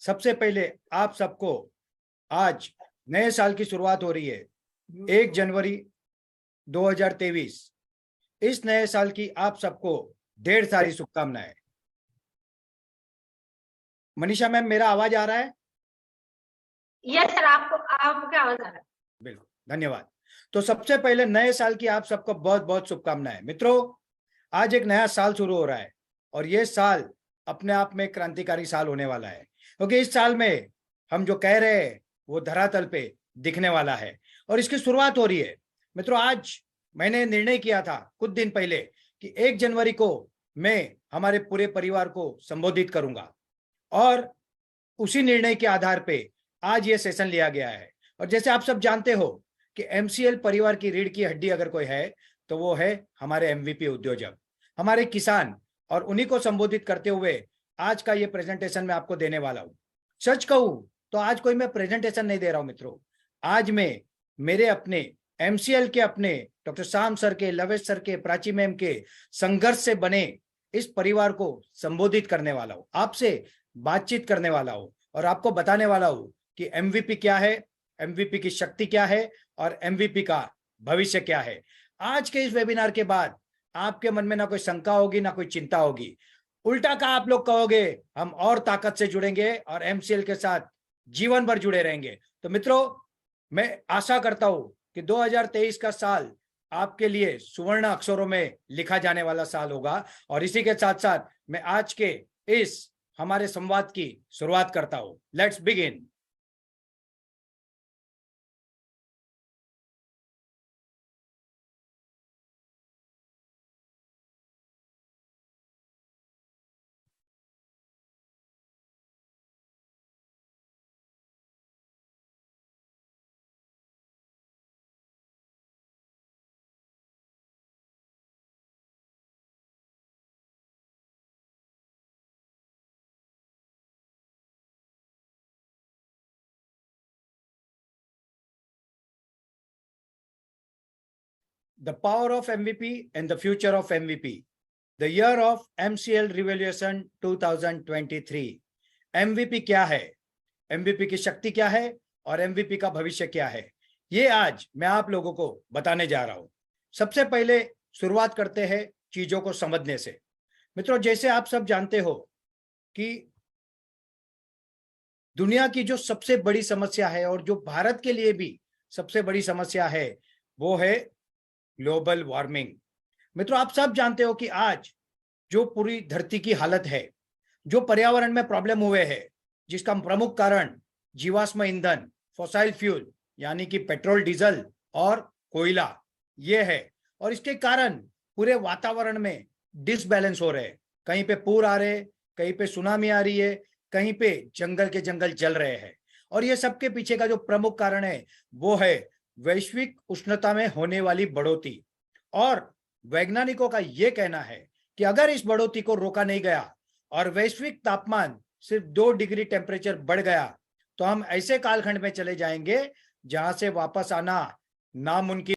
सबसे पहले आप सबको आज नए साल की शुरुआत हो रही है, 1 जनवरी 2023। इस नए साल की आप सबको ढेर सारी शुभकामनाएं। मनीषा मैम, मेरा आवाज आ रहा है? यस सर, आपको क्या आवाज आ रहा है? बिल्कुल, धन्यवाद। तो सबसे पहले नए साल की आप सबको बहुत बहुत शुभकामनाएं। मित्रों, आज एक नया साल शुरू हो रहा है और ये साल अपने आप में क्रांतिकारी साल होने वाला है, क्योंकि इस साल में हम जो कह रहे हैं वो धरातल पे दिखने वाला है और इसकी शुरुआत हो रही है। मित्रों, आज मैंने निर्णय किया था कुछ दिन पहले कि 1 जनवरी को मैं हमारे पूरे परिवार को संबोधित करूंगा और उसी निर्णय के आधार पे आज ये सेशन लिया गया है। और जैसे आप सब जानते हो कि एमसीएल परिवार की रीढ़ की हड्डी अगर कोई है तो वो है हमारे एमवीपी उद्योजक, हमारे किसान, और उन्हीं को संबोधित करते हुए आज का ये प्रेजेंटेशन मैं आपको देने वाला हूं। सच कहूं तो आज कोई मैं प्रेजेंटेशन नहीं दे रहा हूं मित्रों। आज मैं मेरे अपने एमसीएल के, अपने डॉक्टर शाम सर के, लवेश सर के, प्राची मैम के संघर्ष से बने इस परिवार को संबोधित करने वाला हूं, आपसे बातचीत करने वाला हूं और आपको बताने वाला हूं कि एमवीपी क्या है, एमवीपी की शक्ति क्या है और एमवीपी का भविष्य क्या है। आज के इस वेबिनार के बाद आपके मन में ना कोई शंका होगी ना कोई चिंता होगी, उल्टा का आप लोग कहोगे हम और ताकत से जुड़ेंगे और एमसीएल के साथ जीवन भर जुड़े रहेंगे। तो मित्रों, मैं आशा करता हूं कि 2023 का साल आपके लिए सुवर्ण अक्षरों में लिखा जाने वाला साल होगा। और इसी के साथ साथ मैं आज के इस हमारे संवाद की शुरुआत करता हूं। Let's begin. The power of MVP and the future of MVP. The year of MCL Revolution 2023. MVP क्या है, MVP की शक्ति क्या है और MVP का भविष्य क्या है, ये आज मैं आप लोगों को बताने जा रहा हूं। सबसे पहले शुरुआत करते हैं चीजों को समझने से। मित्रों, जैसे आप सब जानते हो कि दुनिया की जो सबसे बड़ी समस्या है और जो भारत के लिए भी सबसे बड़ी समस्या है वो है ग्लोबल वार्मिंग। मित्रों, आप सब जानते हो कि आज जो पूरी धरती की हालत है, जो पर्यावरण में प्रॉब्लम हुए हैं, जिसका प्रमुख कारण जीवाश्म ईंधन, फॉसाइल फ्यूल यानी कि पेट्रोल, डीजल और कोयला ये है। और इसके कारण पूरे वातावरण में डिसबैलेंस हो रहे हैं। कहीं पे पूर आ रहे, कहीं पे सुनामी आ रही है, कहीं पे जंगल के जंगल जल रहे हैं। और ये सबके पीछे का जो प्रमुख कारण है वो है वैश्विक उष्णता में होने वाली बढ़ोतरी। और वैज्ञानिकों का यह कहना है कि अगर इस बढ़ोतरी को रोका नहीं गया और वैश्विक तापमान सिर्फ 2 डिग्री टेम्परेचर बढ़ गया तो हम ऐसे कालखंड में चले जाएंगे जहां से वापस आना नामुमकिन।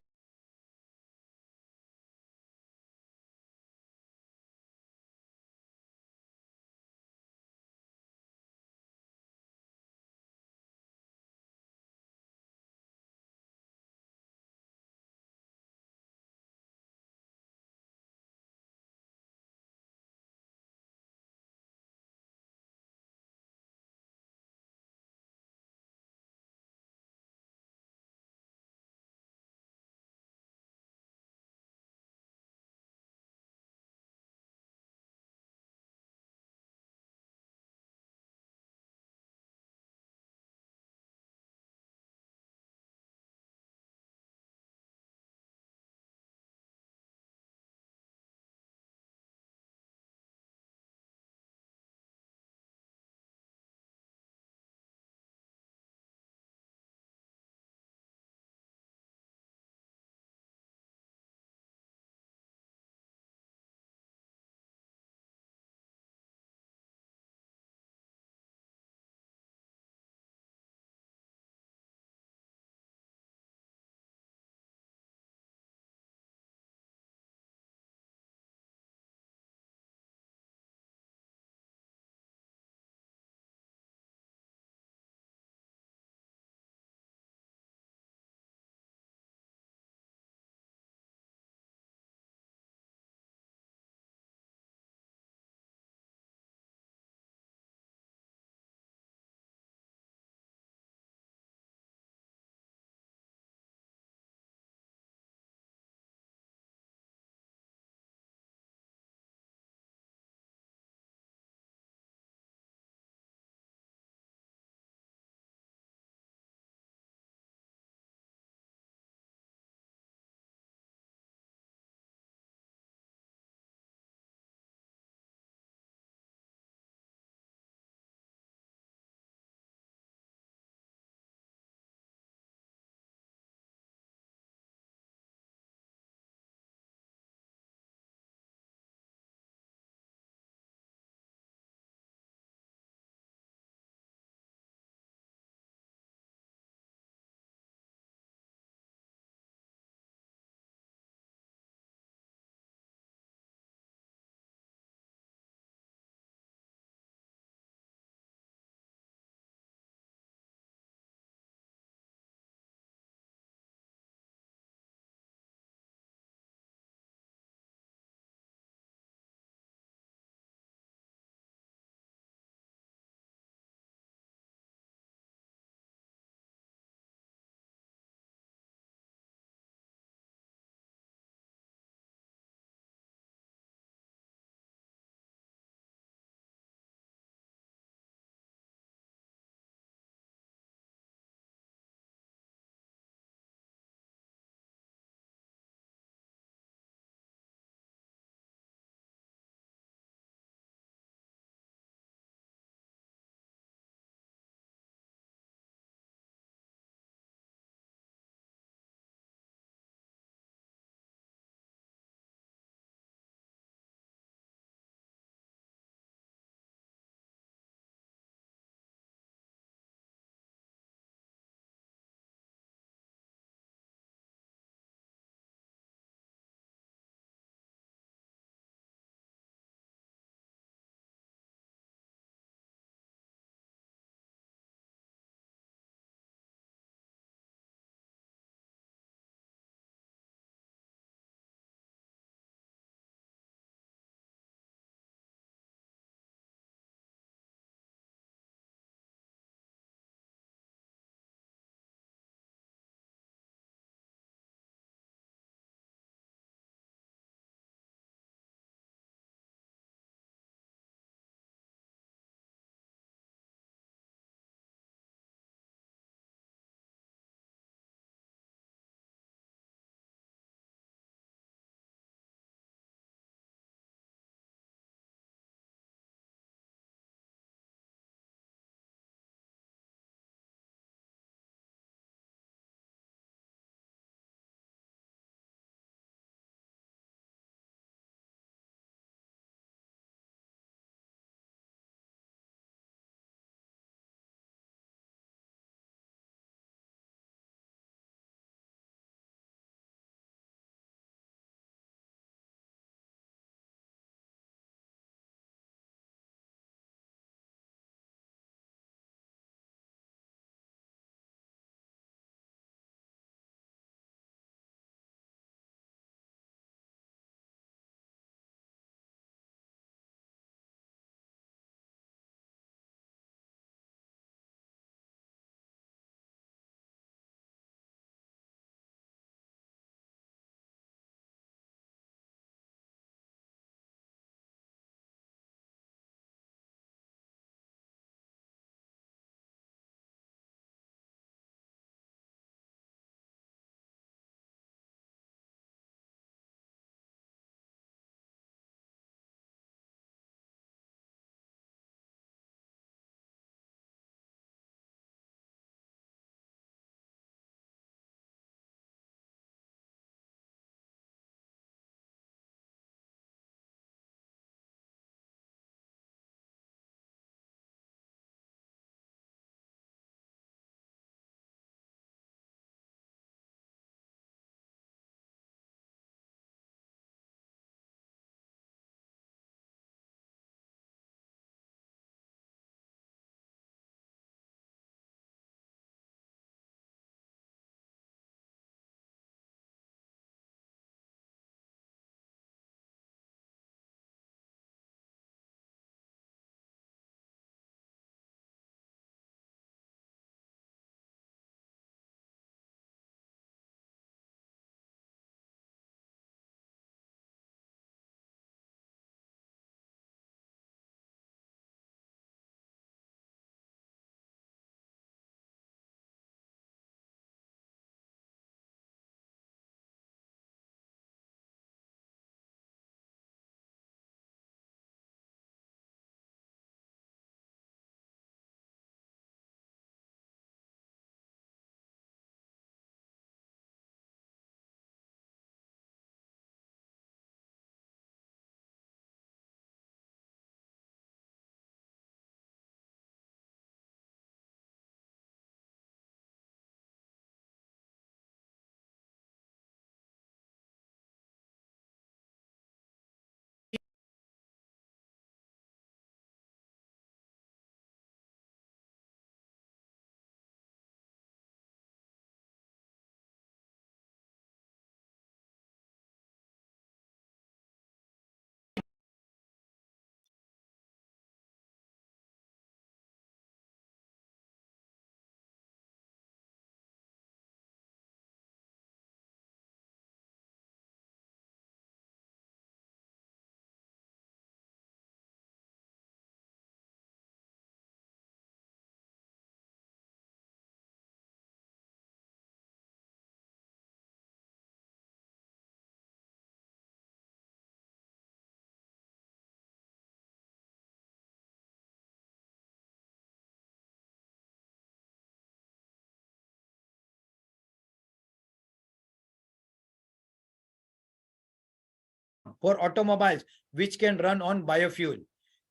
For automobiles which can run on biofuel.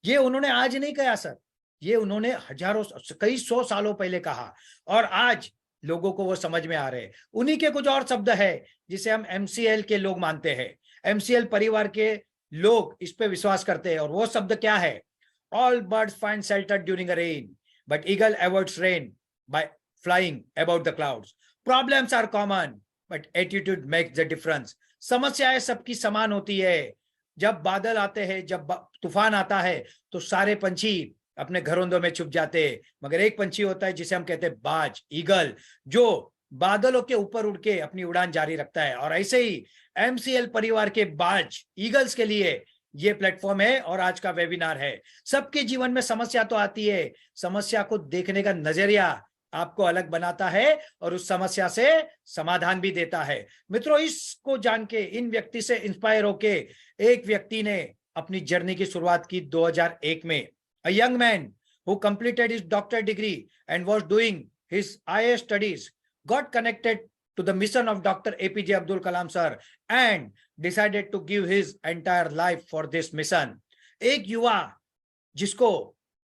ये उन्होंने आज नहीं कहा सर, ये उन्होंने हजारों कई सौ सालों पहले कहा और आज लोगों को वो समझ में आ रहे हैं। उन्हीं के कुछ और शब्द है जिसे हम MCL के लोग मानते हैं, MCL परिवार के लोग इस पे विश्वास करते हैं। और वो शब्द क्या है? All birds find shelter during a rain but eagle avoids rain by flying about the clouds. Problems are common but attitude makes the difference. समस्याएं सबकी समान होती है। जब बादल आते हैं, जब तूफान आता है तो सारे पंछी अपने घरोंदों में छुप जाते हैं, मगर एक पंछी होता है जिसे हम कहते हैं बाज, ईगल, जो बादलों के ऊपर उड़ के अपनी उड़ान जारी रखता है। और ऐसे ही MCL परिवार के बाज, ईगल्स के लिए ये प्लेटफॉर्म है और आज का वेबिनार है। सबके जीवन में समस्या तो आती है, समस्या को देखने का नजरिया आपको अलग बनाता है और उस समस्या से समाधान भी देता है। मित्रों, इसको जान के, इन व्यक्ति से इंस्पायर होके एक व्यक्ति ने अपनी जर्नी की शुरुआत की 2001 में। A young man who completed his doctorate degree and was doing his IAS studies got connected to the mission of Dr. APJ Abdul Kalam sir and decided to give his entire life for this mission. एक युवा जिसको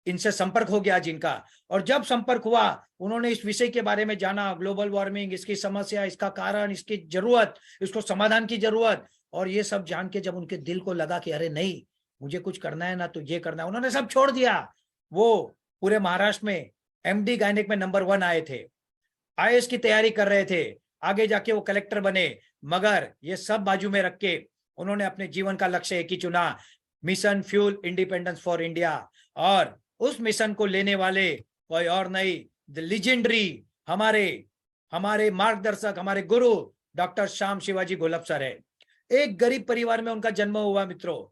इनसे संपर्क हो गया जिनका, और जब संपर्क हुआ उन्होंने इस विषय के बारे में जाना, ग्लोबल वार्मिंग, इसकी समस्या, इसका कारण, इसकी जरूरत, इसको समाधान की जरूरत, और ये सब जान के जब उनके दिल को लगा कि अरे नहीं, मुझे कुछ करना है ना, तो ये करना है, उन्होंने सब छोड़ दिया। वो पूरे महाराष्ट्र में MD गायनेक में नंबर 1 आए थे, IAS की तैयारी कर रहे थे, आगे जाके वो कलेक्टर बने, मगर ये सब बाजू में रख के उन्होंने अपने जीवन का लक्ष्य एक ही चुना, mission fuel independence for India. और उस मिशन को लेने वाले कोई और नहीं, द लीजेंडरी, हमारे मार्गदर्शक, हमारे गुरु डॉक्टर श्याम शिवाजी गोलब सर है। एक गरीब परिवार में उनका जन्म हुआ मित्रों,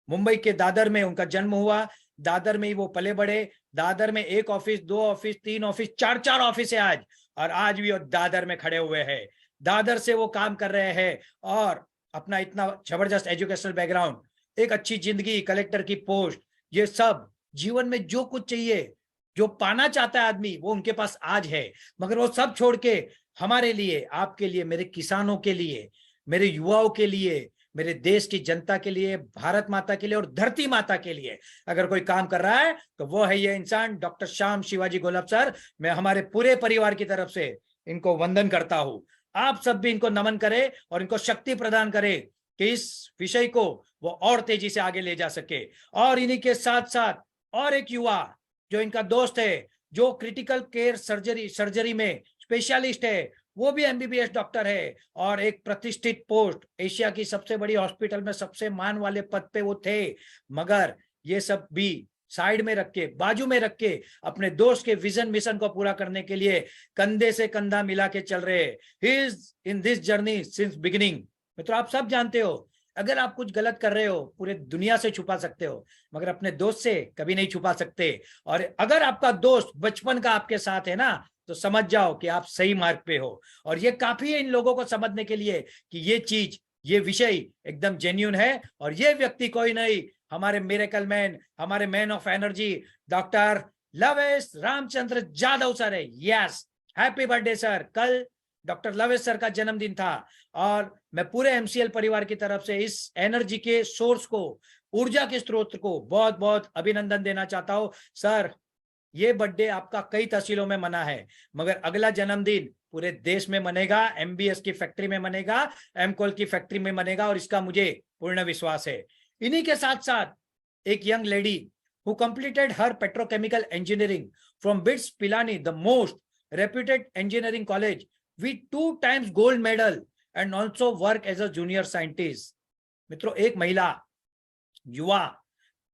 मुंबई के दादर में उनका जन्म हुआ। दादर में ही वो पले बड़े। दादर में 1 ऑफिस, 2 ऑफिस, 3 ऑफिस, 4 ऑफिस है आज, और आज भी वो दादर में खड़े हुए हैं। दादर से वो काम कर रहे हैं और अपना इतना जबरदस्त एजुकेशनल बैकग्राउंड, एक अच्छी जिंदगी, कलेक्टर की पोस्ट, ये सब जीवन में जो कुछ चाहिए, जो पाना चाहता है आदमी, वो उनके पास आज है। मगर वो सब छोड़ के हमारे लिए, आपके लिए, मेरे किसानों के लिए, मेरे युवाओं के लिए, मेरे देश की जनता के लिए, भारत माता के लिए और धरती माता के लिए अगर कोई काम कर रहा है तो वो है ये इंसान, डॉक्टर श्याम शिवाजी गोलब सर। मैं हमारे पूरे परिवार की तरफ से इनको वंदन करता हूं। आप सब भी इनको नमन करें और इनको शक्ति प्रदान करें कि इस विषय को वो और तेजी से आगे ले जा सके। और इन्हीं के साथ साथ और एक युवा जो इनका दोस्त है, जो क्रिटिकल केयर सर्जरी में स्पेशलिस्ट है, वो भी MBBS डॉक्टर है और एक प्रतिष्ठित पोस्ट, एशिया की सबसे बड़ी हॉस्पिटल में सबसे मान वाले पद पे वो थे। मगर ये सब भी साइड में रख के, बाजू में रख के, अपने दोस्त के विजन मिशन को पूरा करने के लिए कंधे से कंधा मिला के चल रहे। He is in this journey since beginning. मित्रों, आप सब जानते हो, अगर आप कुछ गलत कर रहे हो पूरे दुनिया से छुपा सकते हो, मगर अपने दोस्त से कभी नहीं छुपा सकते। और अगर आपका दोस्त बचपन का आपके साथ है ना, तो समझ जाओ कि आप सही मार्ग पे हो। और ये काफी है इन लोगों को समझने के लिए कि ये चीज, ये विषय एकदम जेन्युइन है। और ये व्यक्ति कोई नहीं, हमारे मिरेकल मैन, हमारे man of energy, doctor Lavesh Ramchandra Jadhav sir है। Yes, happy birthday sir. कल डॉक्टर लवेश सर का जन्मदिन था और मैं पूरे MCL परिवार की तरफ से इस एनर्जी के सोर्स को, ऊर्जा के स्रोत को बहुत बहुत अभिनंदन देना चाहता हूं। सर, ये बर्थडे आपका कई तहसीलों में मना है, मगर अगला जन्मदिन पूरे देश में मनेगा, MBS की फैक्ट्री में मनेगा, MCOL की फैक्ट्री में मनेगा, और इसका मुझे पूर्ण विश्वास है। इन्हीं के साथ साथ एक young lady who completed her petrochemical engineering from bits Pilani, the most reputed engineering college, with 2 times gold medal and also work as a junior scientist। मित्रों, एक महिला युवा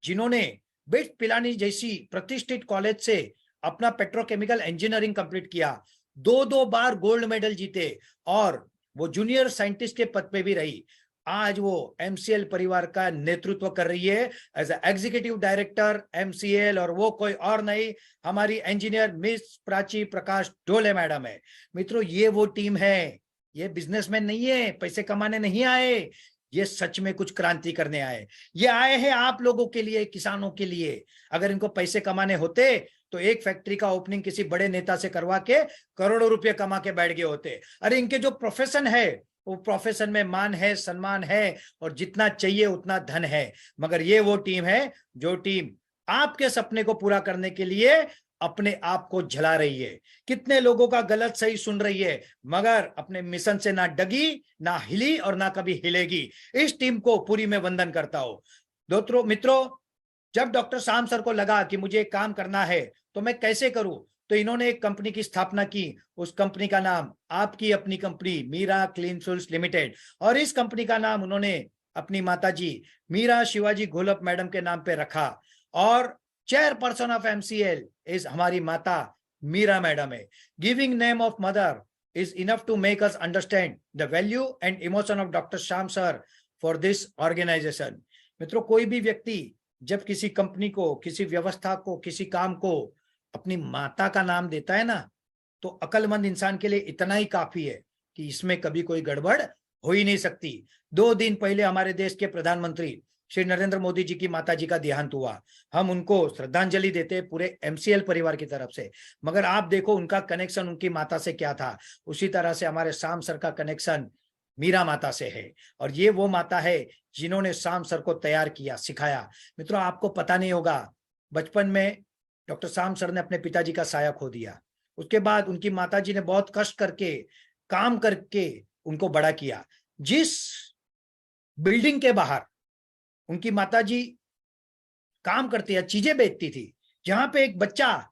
जिन्होंने बिट्स पिलानी जैसी प्रतिष्ठित कॉलेज से अपना पेट्रोकेमिकल इंजीनियरिंग कंप्लीट किया, 2 बार गोल्ड मेडल जीते और वो जूनियर साइंटिस्ट के पद पे भी रही। आज वो MCL परिवार का नेतृत्व कर रही है एज एग्जीक्यूटिव डायरेक्टर MCL, और वो कोई और नहीं, हमारी इंजीनियर मिस प्राची प्रकाश ढोले मैडम है। मित्रों, ये वो टीम है, ये बिजनेसमैन नहीं है, पैसे कमाने नहीं आए, ये सच में कुछ क्रांति करने आए। ये आए हैं आप लोगों के लिए, किसानों के लिए। अगर इनको पैसे कमाने होते तो एक फैक्ट्री का ओपनिंग किसी बड़े नेता से करवा के करोड़ों रुपए कमा के बैठ गए होते। अरे इनके जो प्रोफेशन है वो प्रोफेशन में मान है, सम्मान है और जितना चाहिए उतना धन है, मगर ये वो टीम है जो टीम आपके सपने को पूरा करने के लिए अपने आप को जला रही है। कितने लोगों का गलत सही सुन रही है, मगर अपने मिशन से ना डगी, ना हिली और ना कभी हिलेगी। इस टीम को पूरी मैं वंदन करता हूं। दोस्तों मित्रों, जब डॉक्टर शाम सर को लगा कि मुझे काम करना है तो मैं कैसे करूं, तो इन्होंने एक कंपनी की स्थापना की। उस कंपनी का नाम आपकी अपनी कंपनी मीरा क्लीन सूल्स लिमिटेड, और इस कंपनी का नाम उन्होंने अपनी माताजी मीरा शिवाजी घोलप मैडम के नाम पे रखा। और चेयरपर्सन ऑफ एमसीएल इज हमारी माता मीरा मैडम है। Giving name of mother is enough to make us understand the value and emotion of Dr. Sham sir for this organization. मित्रों, कोई भी व्यक्ति जब किसी कंपनी को, किसी व्यवस्था को, किसी काम को अपनी माता का नाम देता है ना, तो अक्लमंद इंसान के लिए इतना ही काफी है कि इसमें कभी कोई गड़बड़ हो ही नहीं सकती। 2 दिन पहले हमारे देश के प्रधानमंत्री श्री नरेंद्र मोदी जी की माता जी का देहांत हुआ। हम उनको श्रद्धांजलि देते पूरे एमसीएल परिवार की तरफ से, मगर आप देखो उनका कनेक्शन उनकी माता से क्या था। उसी तरह से हमारे शाम सर का कनेक्शन मीरा माता से है, और ये वो माता है जिन्होंने शाम सर को तैयार किया, सिखाया। मित्रों, आपको पता नहीं होगा, बचपन में डॉक्टर शाम सर ने अपने पिताजी का साया खो दिया। उसके बाद उनकी माताजी ने बहुत कष्ट करके, काम करके उनको बड़ा किया। जिस बिल्डिंग के बाहर उनकी माताजी काम करती है, चीजें बेचती थी, जहां पे एक बच्चा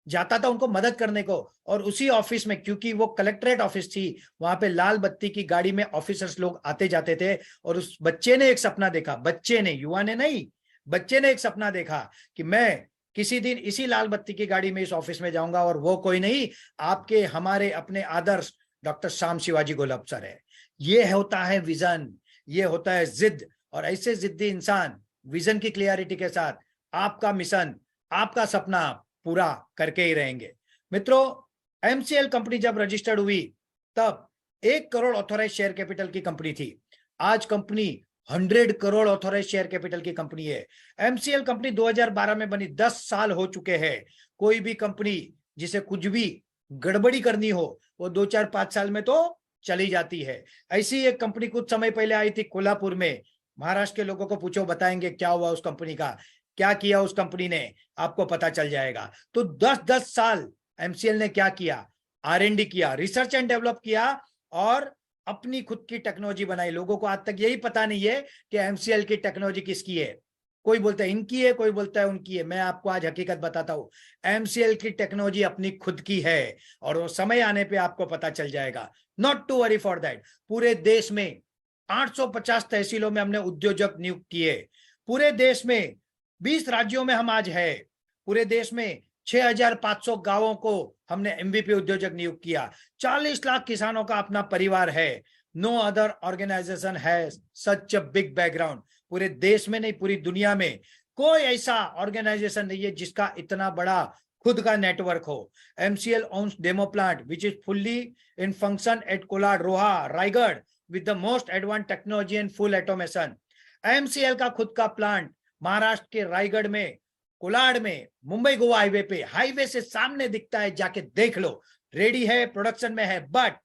जाता था उनको मदद करने को, और उसी ऑफिस में, क्योंकि वो कलेक्ट्रेट ऑफिस थी, वहां पे लाल बत्ती की गाड़ी में ऑफिसर्स लोग आते जाते थे। और उस बच्चे ने एक सपना देखा, बच्चे ने, युवा ने नहीं, बच्चे ने एक सपना देखा कि मैं किसी दिन इसी लाल बत्ती की गाड़ी में इस ऑफिस में जाऊंगा, और वो कोई नहीं, आपके हमारे अपने आदर्श डॉक्टर शाम शिवाजी घोलप सर है। ये होता है विजन, ये होता है जिद, और ऐसे जिद्दी इंसान विजन की क्लियरिटी के साथ आपका मिशन, आपका सपना पूरा करके ही रहेंगे। मित्रों, एमसीएल कंपनी जब रजिस्टर्ड हुई तब 1 करोड़ ऑथोराइज शेयर कैपिटल की कंपनी थी। आज company 100 crore authorise share capital की कंपनी है। एमसीएल कंपनी 2012 में बनी, 10 साल हो चुके हैं। कोई भी कंपनी जिसे कुछ भी गड़बड़ी करनी हो वो 2-4-5 साल में तो चली जाती है। ऐसी एक कंपनी कुछ समय पहले आई थी कोल्हापुर में। महाराष्ट्र के लोगों को पूछो, बताएंगे क्या हुआ उस कंपनी का, क्या किया उस कंपनी ने, आपको पता चल जाएगा। तो 10-10 साल एमसीएल ने क्या किया, R&D किया, रिसर्च एंड डेवलप किया, और अपनी खुद की टेक्नोलॉजी बनाई। लोगों को आज तक यही पता नहीं है कि एमसीएल की टेक्नोलॉजी किसकी है। कोई बोलता है इनकी है, कोई बोलता है उनकी है। मैं आपको आज हकीकत बताता हूं, एमसीएल की टेक्नोलॉजी अपनी खुद की है, और वो समय आने पे आपको पता चल जाएगा। Not to worry for that. पूरे देश में 850 तहसीलों में हमने उद्योजक नियुक्त किए। पूरे देश में 20 राज्यों में हम आज है। पूरे देश में 6500 गांवों को हमने एमवीपी उद्योजक नियुक्त किया। 40 लाख किसानों का अपना परिवार है। No other organisation has such a big background. पूरे देश में नहीं, पूरी दुनिया में कोई ऐसा ऑर्गेनाइजेशन नहीं है जिसका इतना बड़ा खुद का नेटवर्क हो। MCL owns demo plant which is fully in function at Kolad, Roha, Raigarh with the most advanced technology and full automation। MCL का खुद का प्लांट महाराष्ट्र के रायगढ़ में, कोलाड में, मुंबई गोवा हाईवे पे, हाईवे से सामने दिखता है, जाके देख लो, रेडी है, प्रोडक्शन में है। But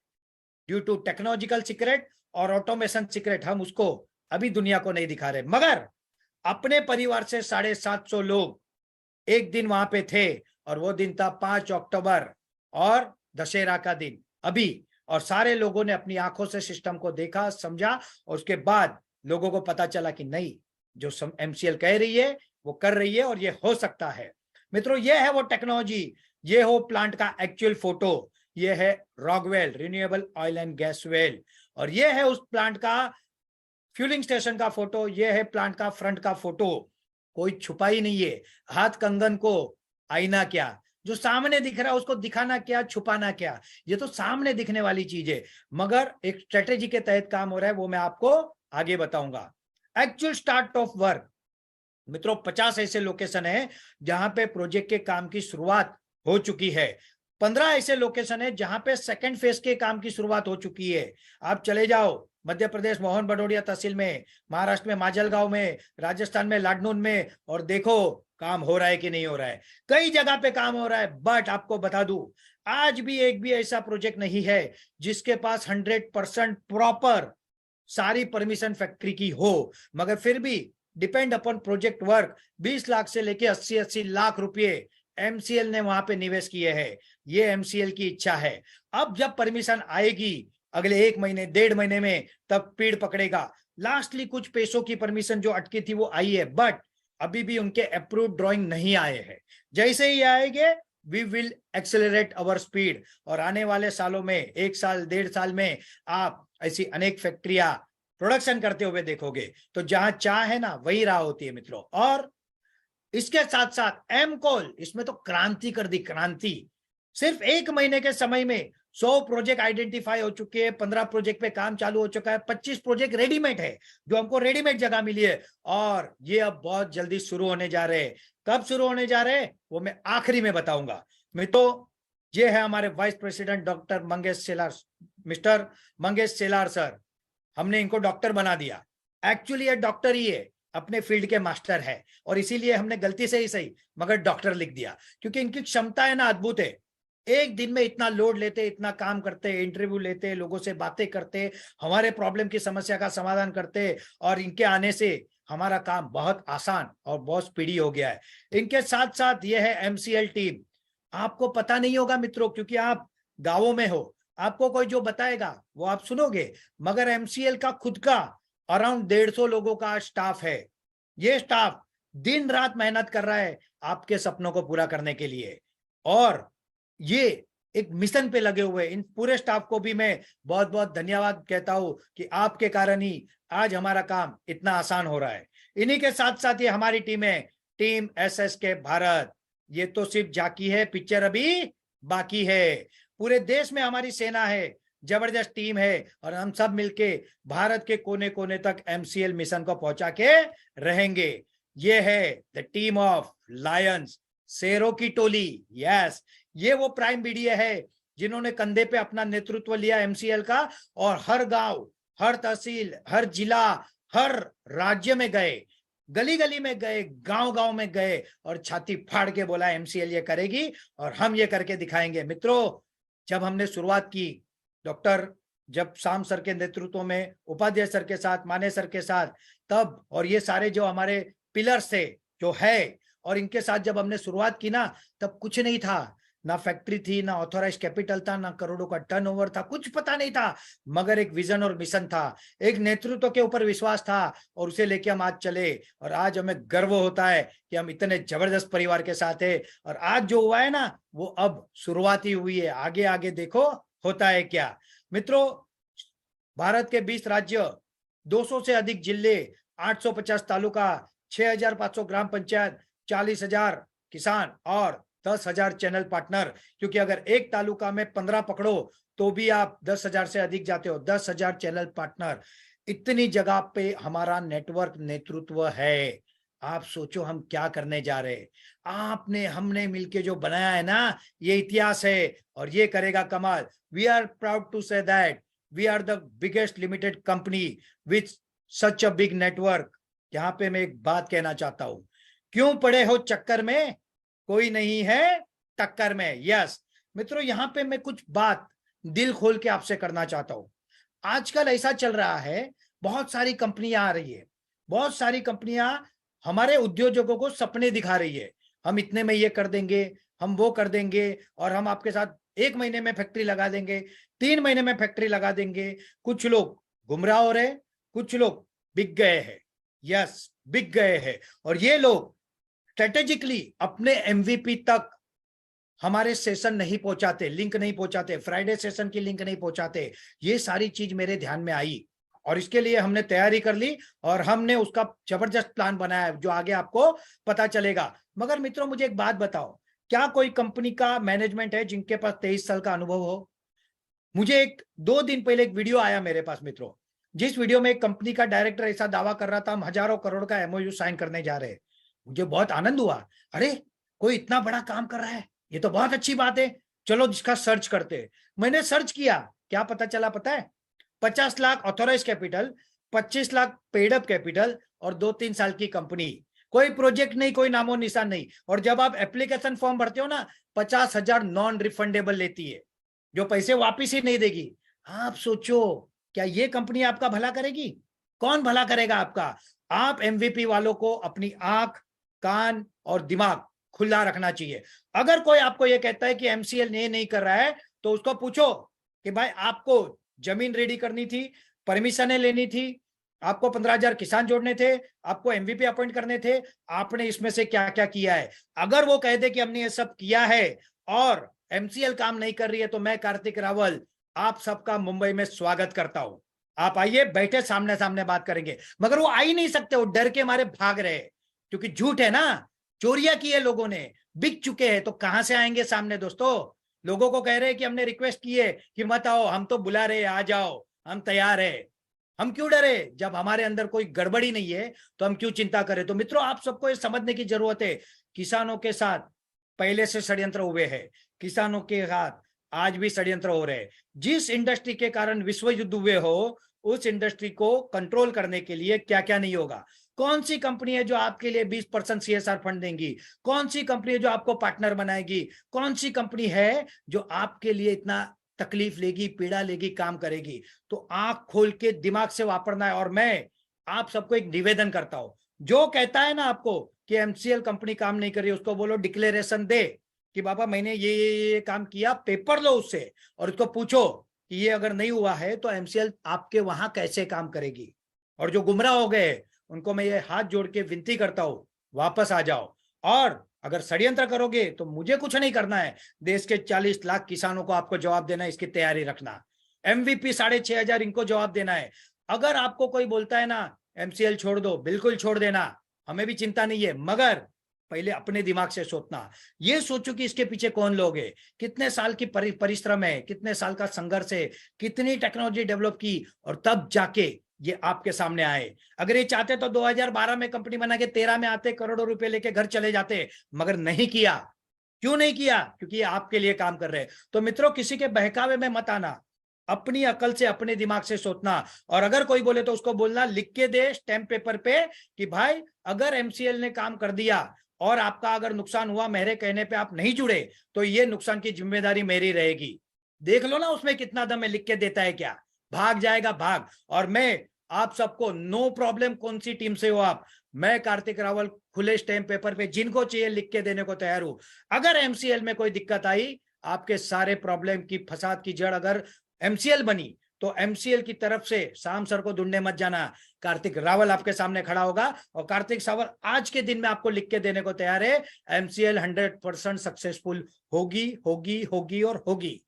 due to technological secret और ऑटोमेशन सीक्रेट हम उसको अभी दुनिया को नहीं दिखा रहे। मगर अपने परिवार से 750 लोग एक दिन वहां पे थे, और वो दिन था 5 अक्टूबर और दशहरा का दिन अभी। और सारे लोगों ने अपनी आंखों से सिस्टम को देखा, समझा, और उसके बाद लोगों को पता चला कि नहीं, जो एमसीएल कह रही है वो कर रही है, और ये हो सकता है। मित्रों, ये है वो टेक्नोलॉजी, ये हो प्लांट का एक्चुअल फोटो, ये है Rockwell renewable oil and gas well, और ये है उस प्लांट का फ्यूलिंग स्टेशन का फोटो, ये है प्लांट का फ्रंट का फोटो। कोई छुपाई नहीं है। हाथ कंगन को आईना क्या, जो सामने दिख रहा है उसको दिखाना क्या, छुपाना क्या, ये तो सामने दिखने वाली चीज है। मगर एक स्ट्रेटेजी के तहत काम हो रहा है, वो मैं आपको आगे बताऊंगा। एक्चुअल स्टार्ट ऑफ वर्क, मित्रों 50 ऐसे लोकेशन है जहां पे प्रोजेक्ट के काम की शुरुआत हो चुकी है। 15 ऐसे लोकेशन है जहां पे सेकंड फेज के काम की शुरुआत हो चुकी है। आप चले जाओ मध्य प्रदेश मोहन बडोडिया तहसील में, महाराष्ट्र में माजलगांव में, राजस्थान में लाडनून में, और देखो काम हो रहा है कि नहीं हो रहा है? कई जगह पे काम हो रहा है, बट आपको बता दूं, आज भी एक भी ऐसा प्रोजेक्ट नहीं है जिसके पास 100% प्रॉपर सारी परमिशन फैक्ट्री की हो। मगर फिर भी depend upon project work 20 lakh से लेके 80-80 लाख रुपए एमसीएल ने वहां पे निवेश किए हैं। ये एमसीएल की इच्छा है। अब जब परमिशन आएगी अगले 1 महीने 1.5 महीने में, तब पेड़ पकड़ेगा। लास्टली कुछ पैसों की परमिशन जो अटकी थी वो आई है, बट अभी भी उनके अप्रूव ड्राइंग नहीं आए हैं। जैसे ही आएंगे we will accelerate our speed, और आने वाले सालों में 1 साल 1.5 साल में आप ऐसी अनेक फैक्ट्रियां प्रोडक्शन करते हुए देखोगे। तो जहां चाह है ना वही राह होती है मित्रों। और इसके साथ साथ एम कॉल इसमें तो क्रांति कर दी, क्रांति। सिर्फ 1 महीने के समय में 100 प्रोजेक्ट आइडेंटिफाई हो चुके हैं, 15 प्रोजेक्ट पे काम चालू हो चुका है, 25 प्रोजेक्ट रेडीमेड है, जो हमको रेडीमेड जगह मिली है, और ये अब बहुत जल्दी शुरू होने जा रहे हैं। कब शुरू होने जा रहे हैं वो मैं आखिरी में बताऊंगा। मित्रों, ये है हमारे vice president doctor Mangesh Selar, mister Mangesh Selar sir. हमने इनको डॉक्टर बना दिया। एक्चुअली ये डॉक्टर ही है, अपने फील्ड के मास्टर है, और इसीलिए हमने गलती से ही सही मगर डॉक्टर लिख दिया, क्योंकि इनकी क्षमता है ना अद्भुत है। एक दिन में इतना लोड लेते, इतना काम करते, इंटरव्यू लेते, लोगों से बातें करते, हमारे प्रॉब्लम की समस्या का समाधान करते, और इनके आने से हमारा काम बहुत आसान और बहुत स्पीडी हो गया है। इनके साथ साथ ये है एमसीएल टीम। आपको पता नहीं होगा मित्रों, क्योंकि आप गांवों में हो, आपको कोई जो बताएगा वो आप सुनोगे, मगर एमसीएल का खुद का अराउंड 150 लोगों का स्टाफ है। ये स्टाफ दिन रात मेहनत कर रहा है आपके सपनों को पूरा करने के लिए, और ये एक मिशन पे लगे हुए। इन पूरे स्टाफ को भी मैं बहुत बहुत धन्यवाद कहता हूं कि आपके कारण ही आज हमारा काम इतना आसान हो रहा है। इन्हीं के साथ साथ ये हमारी टीम है, टीम एसएसके भारत। ये तो सिर्फ झांकी है, पिक्चर अभी बाकी है। पूरे देश में हमारी सेना है, जबरदस्त टीम है, और हम सब मिलके भारत के कोने कोने तक एमसीएल मिशन को पहुंचा के रहेंगे। ये है द टीम ऑफ लायंस, शेरों की टोली। यस, ये वो प्राइम बीडीए है जिन्होंने कंधे पे अपना नेतृत्व लिया एमसीएल का, और हर गांव, हर तहसील, हर जिला, हर राज्य में गए, गली गली में गए, गांव गांव में गए, और छाती फाड़ के बोला एमसीएल ये करेगी और हम ये करके दिखाएंगे। मित्रों, जब हमने शुरुआत की, डॉक्टर जब शाम सर के नेतृत्व में, उपाध्याय सर के साथ, माने सर के साथ, तब, और ये सारे जो हमारे पिलर्स थे जो है, और इनके साथ जब हमने शुरुआत की ना, तब कुछ नहीं था, ना फैक्ट्री थी, ना ऑथोराइज कैपिटल था, ना करोड़ों का टर्नओवर था, कुछ पता नहीं था, मगर एक विजन और मिशन था, एक नेतृत्व के ऊपर विश्वास था, और उसे लेके हम आज चले। और आज हमें गर्व होता है कि हम इतने जबरदस्त परिवार के साथ है, और आज जो हुआ है ना वो अब शुरुआत ही हुई है, आगे आगे देखो होता है क्या। मित्रों, भारत के 20 राज्य, 200 से अधिक जिले, 850 तालुका, 6500 ग्राम पंचायत, 40,000 किसान, और 10,000 चैनल पार्टनर, क्योंकि अगर एक तालुका में 15 पकड़ो तो भी आप 10,000 से अधिक जाते हो। 10,000 चैनल पार्टनर, इतनी जगह पे हमारा नेटवर्क नेतृत्व है। आप सोचो हम क्या करने जा रहे हैं। आपने हमने मिलके जो बनाया है ना, ये इतिहास है, और ये करेगा कमाल। We are proud to say that we are the biggest limited company with such a big network. यहाँ पे मैं एक बात कहना चाहता हूं, क्यों पड़े हो चक्कर में, कोई नहीं है टक्कर में। यस मित्रों, यहाँ पे मैं कुछ बात दिल खोल के आपसे करना चाहता हूं। आजकल ऐसा चल रहा है, बहुत सारी कंपनियां आ रही है, बहुत सारी कंपनियां हमारे उद्योजकों को सपने दिखा रही है, हम इतने में ये कर देंगे, हम वो कर देंगे, और हम आपके साथ 1 महीने में फैक्ट्री लगा देंगे, 3 महीने में फैक्ट्री लगा देंगे। कुछ लोग गुमराह हो रहे, कुछ लोग बिक गए हैं। यस, बिक गए हैं, और ये लोग स्ट्रेटेजिकली अपने एमवीपी तक हमारे सेशन नहीं पहुंचाते, लिंक नहीं पहुंचाते, फ्राइडे सेशन की लिंक नहीं पहुंचाते। ये सारी चीज मेरे ध्यान में आई, और इसके लिए हमने तैयारी कर ली, और हमने उसका जबरदस्त प्लान बनाया जो आगे आपको पता चलेगा। मगर मित्रों, मुझे एक बात बताओ, क्या कोई कंपनी का मैनेजमेंट है जिनके पास 23 साल का अनुभव हो? मुझे 2 दिन पहले एक वीडियो आया मेरे पास मित्रों, जिस वीडियो में एक कंपनी का डायरेक्टर ऐसा दावा कर रहा था हम हजारों करोड़ का एमओयू साइन करने जा रहे हैं। मुझे बहुत आनंद हुआ, अरे कोई इतना बड़ा काम कर रहा है, ये तो बहुत अच्छी बात है, चलो इसका सर्च करते हैं। मैंने सर्च किया, क्या पता चला पता है? 50 lakh authorise capital, 25 lakh paid up capital, और 2-3 साल की कंपनी। कोई प्रोजेक्ट नहीं, कोई नामो निशान नहीं। और जब आप एप्लीकेशन फॉर्म भरते हो ना, 50,000 नॉन रिफंडेबल लेती है, जो पैसे वापिस ही नहीं देगी। आप सोचो, क्या ये कंपनी आपका भला करेगी? कौन भला करेगा आपका? आप एमवीपी वालों को अपनी आंख, कान और दिमाग खुला रखना चाहिए। अगर कोई आपको ये कहता है कि एमसीएल ये नहीं कर रहा है, तो उसको पूछो कि भाई आपको जमीन रेडी करनी थी, परमिशनें लेनी थी, आपको 15,000 किसान जोड़ने थे, आपको एमवीपी अपॉइंट करने थे, आपने इसमें से क्या क्या किया है? अगर वो कह दे कि हमने ये सब किया है और एमसीएल काम नहीं कर रही है, तो मैं कार्तिक रावल आप सबका मुंबई में स्वागत करता हूं। आप आइए, बैठे सामने सामने बात करेंगे। मगर वो आ ही नहीं सकते, वो डर के मारे भाग रहे, क्योंकि झूठ है ना, चोरियां की है लोगों ने, बिक चुके हैं, तो कहां से आएंगे सामने? दोस्तों, लोगों को कह रहे हैं कि हमने रिक्वेस्ट की है कि मत आओ, हम तो बुला रहे, आ जाओ, हम तैयार है, हम क्यों डरे? जब हमारे अंदर कोई गड़बड़ी नहीं है तो हम क्यों चिंता करें? तो मित्रों, आप सबको ये समझने की जरूरत है, किसानों के साथ पहले से षड्यंत्र हुए हैं, किसानों के साथ आज भी षड्यंत्र हो रहे हैं। जिस इंडस्ट्री के कारण विश्व युद्ध हुए हो, उस इंडस्ट्री को कंट्रोल करने के लिए क्या क्या नहीं होगा। कौन सी कंपनी है जो आपके लिए 20% सीएसआर फंड देंगी? कौन सी कंपनी है जो आपको पार्टनर बनाएगी? कौन सी कंपनी है जो आपके लिए इतना तकलीफ लेगी, पीड़ा लेगी, काम करेगी? तो आंख खोल के दिमाग से वापरना है। और मैं आप सबको एक निवेदन करता हूं, जो कहता है ना आपको कि एमसीएल कंपनी काम नहीं कर रही, उसको बोलो डिक्लेरेशन दे कि बाबा मैंने ये काम किया, पेपर लो उससे, और उसको पूछो कि ये अगर नहीं हुआ है तो एमसीएल आपके वहां कैसे काम करेगी। और जो गुमराह हो गए, उनको मैं ये हाथ जोड़ के विनती करता हूं, वापस आ जाओ। और अगर षड्यंत्र करोगे तो मुझे कुछ नहीं करना है, देश के 40 लाख किसानों को आपको जवाब देना है, इसकी तैयारी रखना। एमवीपी 6,500 इनको जवाब देना है। अगर आपको कोई बोलता है ना एमसीएल छोड़ दो, बिल्कुल छोड़ देना, हमें भी चिंता नहीं है, मगर पहले अपने दिमाग से सोचना। ये सोचो कि इसके पीछे कौन लोग है, कितने साल की परिश्रम है, कितने साल का संघर्ष है, कितनी टेक्नोलॉजी डेवलप की, और तब जाके ये आपके सामने आए। अगर ये चाहते तो 2012 में कंपनी बना के 13 में आते, करोड़ों रुपए लेके घर चले जाते, मगर नहीं किया। क्यों नहीं किया? क्योंकि ये आपके लिए काम कर रहे हैं। तो मित्रों, किसी के बहकावे में मत आना, अपनी अकल से, अपने दिमाग से सोचना। और अगर कोई बोले तो उसको बोलना, लिख के दे स्टैंप पेपर पे कि भाई अगर एमसीएल ने काम कर दिया और आपका अगर नुकसान हुआ, मेरे कहने पे आप नहीं जुड़े, तो ये नुकसान की जिम्मेदारी मेरी रहेगी। देख लो ना उसमें कितना दम है, लिख के देता है क्या? भाग जाएगा, भाग। और मैं आप सबको, नो प्रॉब्लम, कौन सी टीम से हो आप, मैं कार्तिक रावल खुले स्टैंप पेपर पे जिनको चाहिए लिख के देने को तैयार हूं। अगर एमसीएल में कोई दिक्कत आई, आपके सारे प्रॉब्लम की, फसाद की जड़ अगर एमसीएल बनी, तो एमसीएल की तरफ से शाम सर को ढूंढने मत जाना, कार्तिक रावल आपके सामने खड़ा होगा। और कार्तिक रावल आज के दिन में आपको लिख के देने को तैयार है, एमसीएल 100% सक्सेसफुल होगी, होगी, होगी और होगी।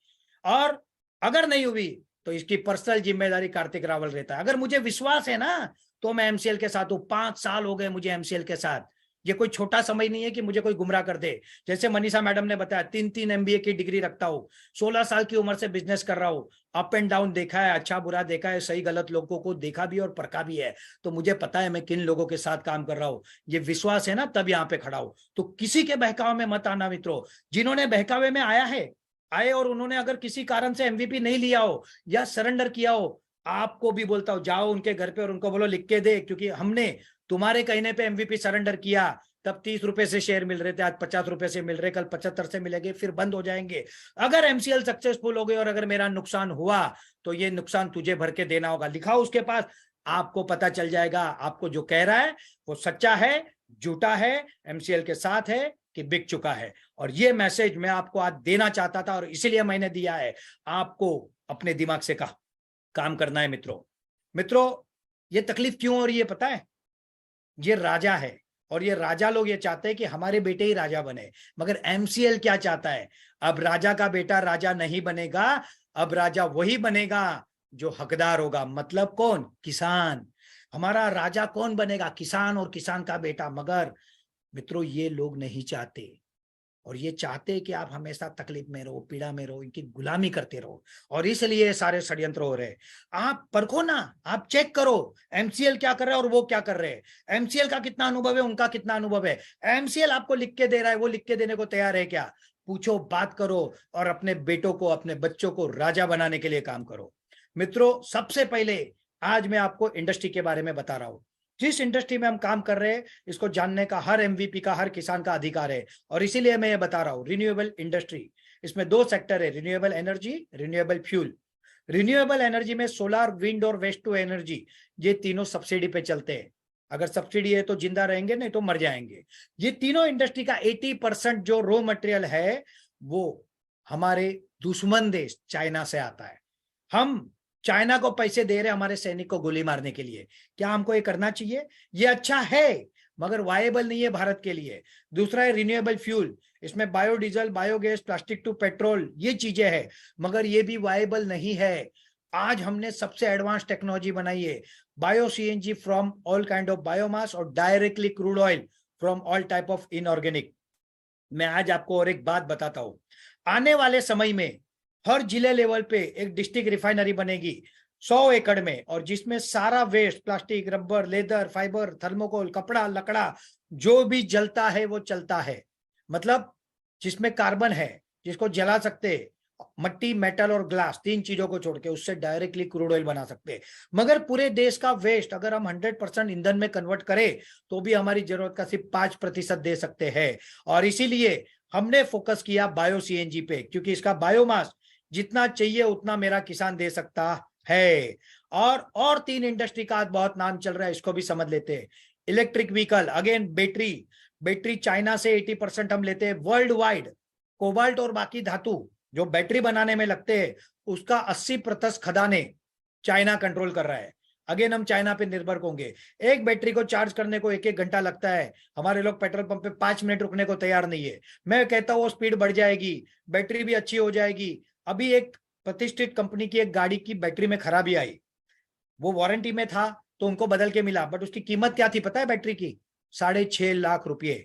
और अगर नहीं हुई तो इसकी पर्सनल जिम्मेदारी कार्तिक रावल रहता है। अगर मुझे विश्वास है ना, तो मैं एमसीएल के साथ हूं। 5 साल हो गए मुझे एमसीएल के साथ। ये कोई छोटा समय नहीं है कि मुझे कोई गुमराह कर दे। जैसे मनीषा मैडम ने बताया, 3 एमबीए की डिग्री रखता हूँ, 16 साल की उम्र से बिजनेस कर रहा हूँ, अप एंड डाउन देखा है, अच्छा बुरा देखा है, सही गलत लोगों को देखा भी और परखा भी है। तो मुझे पता है मैं किन लोगों के साथ काम कर रहा हूँ। ये विश्वास है ना, तब यहाँ पे खड़ा हूं। तो किसी के बहकावे में मत आना मित्रों। जिन्होंने बहकावे में आए और उन्होंने अगर किसी कारण से एमवीपी नहीं लिया हो या सरेंडर किया हो, आपको भी बोलता हूं, जाओ उनके घर पे और उनको बोलो लिख के दे, क्योंकि हमने तुम्हारे कहने पे एमवीपी सरेंडर किया, तब 30 रुपए से शेयर मिल रहे थे, आज 50 रुपए से मिल रहे, कल 75 से मिलेंगे, फिर बंद हो जाएंगे। अगर एमसीएल सक्सेसफुल हो गई और अगर मेरा नुकसान हुआ, तो ये नुकसान तुझे भर के देना होगा। लिखाओ उसके पास, आपको पता चल जाएगा आपको जो कह रहा है वो सच्चा है, झूठा है, एमसीएल के साथ है कि बिक चुका है। और ये मैसेज मैं आपको आज देना चाहता था, और इसीलिए मैंने दिया है। आपको अपने दिमाग से काम करना है मित्रों। ये तकलीफ क्यों हो रही है पता है? ये राजा है, और ये राजा लोग ये चाहते हैं कि हमारे बेटे ही राजा बने। मगर एमसीएल क्या चाहता है? अब राजा का बेटा राजा नहीं बनेगा, अब राजा वही बनेगा जो हकदार होगा। मतलब कौन? किसान। हमारा राजा कौन बनेगा? किसान और किसान का बेटा। मगर मित्रों, ये लोग नहीं चाहते, और ये चाहते हैं कि आप हमेशा तकलीफ में रहो, पीड़ा में रहो, इनकी गुलामी करते रहो। और इसलिए सारे षड्यंत्र हो रहे हैं। आप परखो ना, आप चेक करो एमसीएल क्या कर रहा है और वो क्या कर रहे हैं। एमसीएल का कितना अनुभव है, उनका कितना अनुभव है। एमसीएल आपको लिख के दे रहा है, वो लिख के देने को तैयार है क्या? पूछो, बात करो, और अपने बेटों को, अपने बच्चों को राजा बनाने के लिए काम करो। मित्रों, सबसे पहले आज मैं आपको इंडस्ट्री के बारे में बता रहा हूं। जिस इंडस्ट्री में हम काम कर रहे हैं इसको जानने का हर एमवीपी का, हर किसान का अधिकार है। और इसीलिए मैं ये बता रहा हूँ, रिन्यूएबल इंडस्ट्री, इसमें दो सेक्टर है, renewable energy, renewable fuel. Renewable energy में सोलर, विंड और वेस्ट टू एनर्जी, ये तीनों सब्सिडी पे चलते हैं। अगर सब्सिडी है तो जिंदा रहेंगे, नहीं तो मर जाएंगे। ये तीनों इंडस्ट्री का 80% जो रॉ मटेरियल है वो हमारे दुश्मन देश चाइना से आता है। हम चाइना को पैसे दे रहे हमारे सैनिक को गोली मारने के लिए। क्या हमको ये करना चाहिए? ये अच्छा है मगर वायबल नहीं है भारत के लिए। दूसरा है रिन्यूएबल फ्यूल, इसमें biodiesel, biogas, plastic to petrol, ये चीजें हैं, मगर ये भी वायबल नहीं है। आज हमने सबसे एडवांस टेक्नोलॉजी बनाई है, bio CNG from all kind of biomass और directly crude oil from all type of inorganic. मैं आज आपको और एक बात बताता हूं, आने वाले समय में हर जिले लेवल पे एक डिस्ट्रिक्ट रिफाइनरी बनेगी 100 एकड़ में, और जिसमें सारा waste, plastic, rubber, leather, fibre, thermocol, कपड़ा, लकड़ा, जो भी जलता है वो चलता है। मतलब जिसमें कार्बन है, जिसको जला सकते हैं, मट्टी, मेटल और ग्लास, तीन चीजों को छोड़ के उससे डायरेक्टली क्रूड ऑयल बना सकते हैं। मगर पूरे देश का वेस्ट अगर हम 100% ईंधन में कन्वर्ट करें तो भी हमारी जरूरत का सिर्फ 5% दे सकते हैं। और इसीलिए हमने फोकस किया बायो सीएनजी पे, क्योंकि इसका बायोमास जितना चाहिए उतना मेरा किसान दे सकता है। और तीन इंडस्ट्री का आज बहुत नाम चल रहा है, इसको भी समझ लेते हैं। Electric vehicle, again battery China से 80% हम लेते हैं वर्ल्ड वाइड। कोबाल्ट और बाकी धातु जो बैटरी बनाने में लगते हैं उसका 80% खदाने चाइना कंट्रोल कर रहा है। अगेन हम चाइना पे निर्भर होंगे। एक बैटरी को चार्ज करने को 1-1 घंटा लगता है, हमारे लोग पेट्रोल पंप पे 5 मिनट रुकने को तैयार नहीं है। मैं कहता हूँ वो स्पीड बढ़ जाएगी, बैटरी भी अच्छी हो जाएगी। अभी एक प्रतिष्ठित कंपनी की एक गाड़ी की बैटरी में खराबी आई, वो वारंटी में था तो उनको बदल के मिला, बट उसकी कीमत क्या थी पता है बैटरी की? 6.5 लाख रुपए।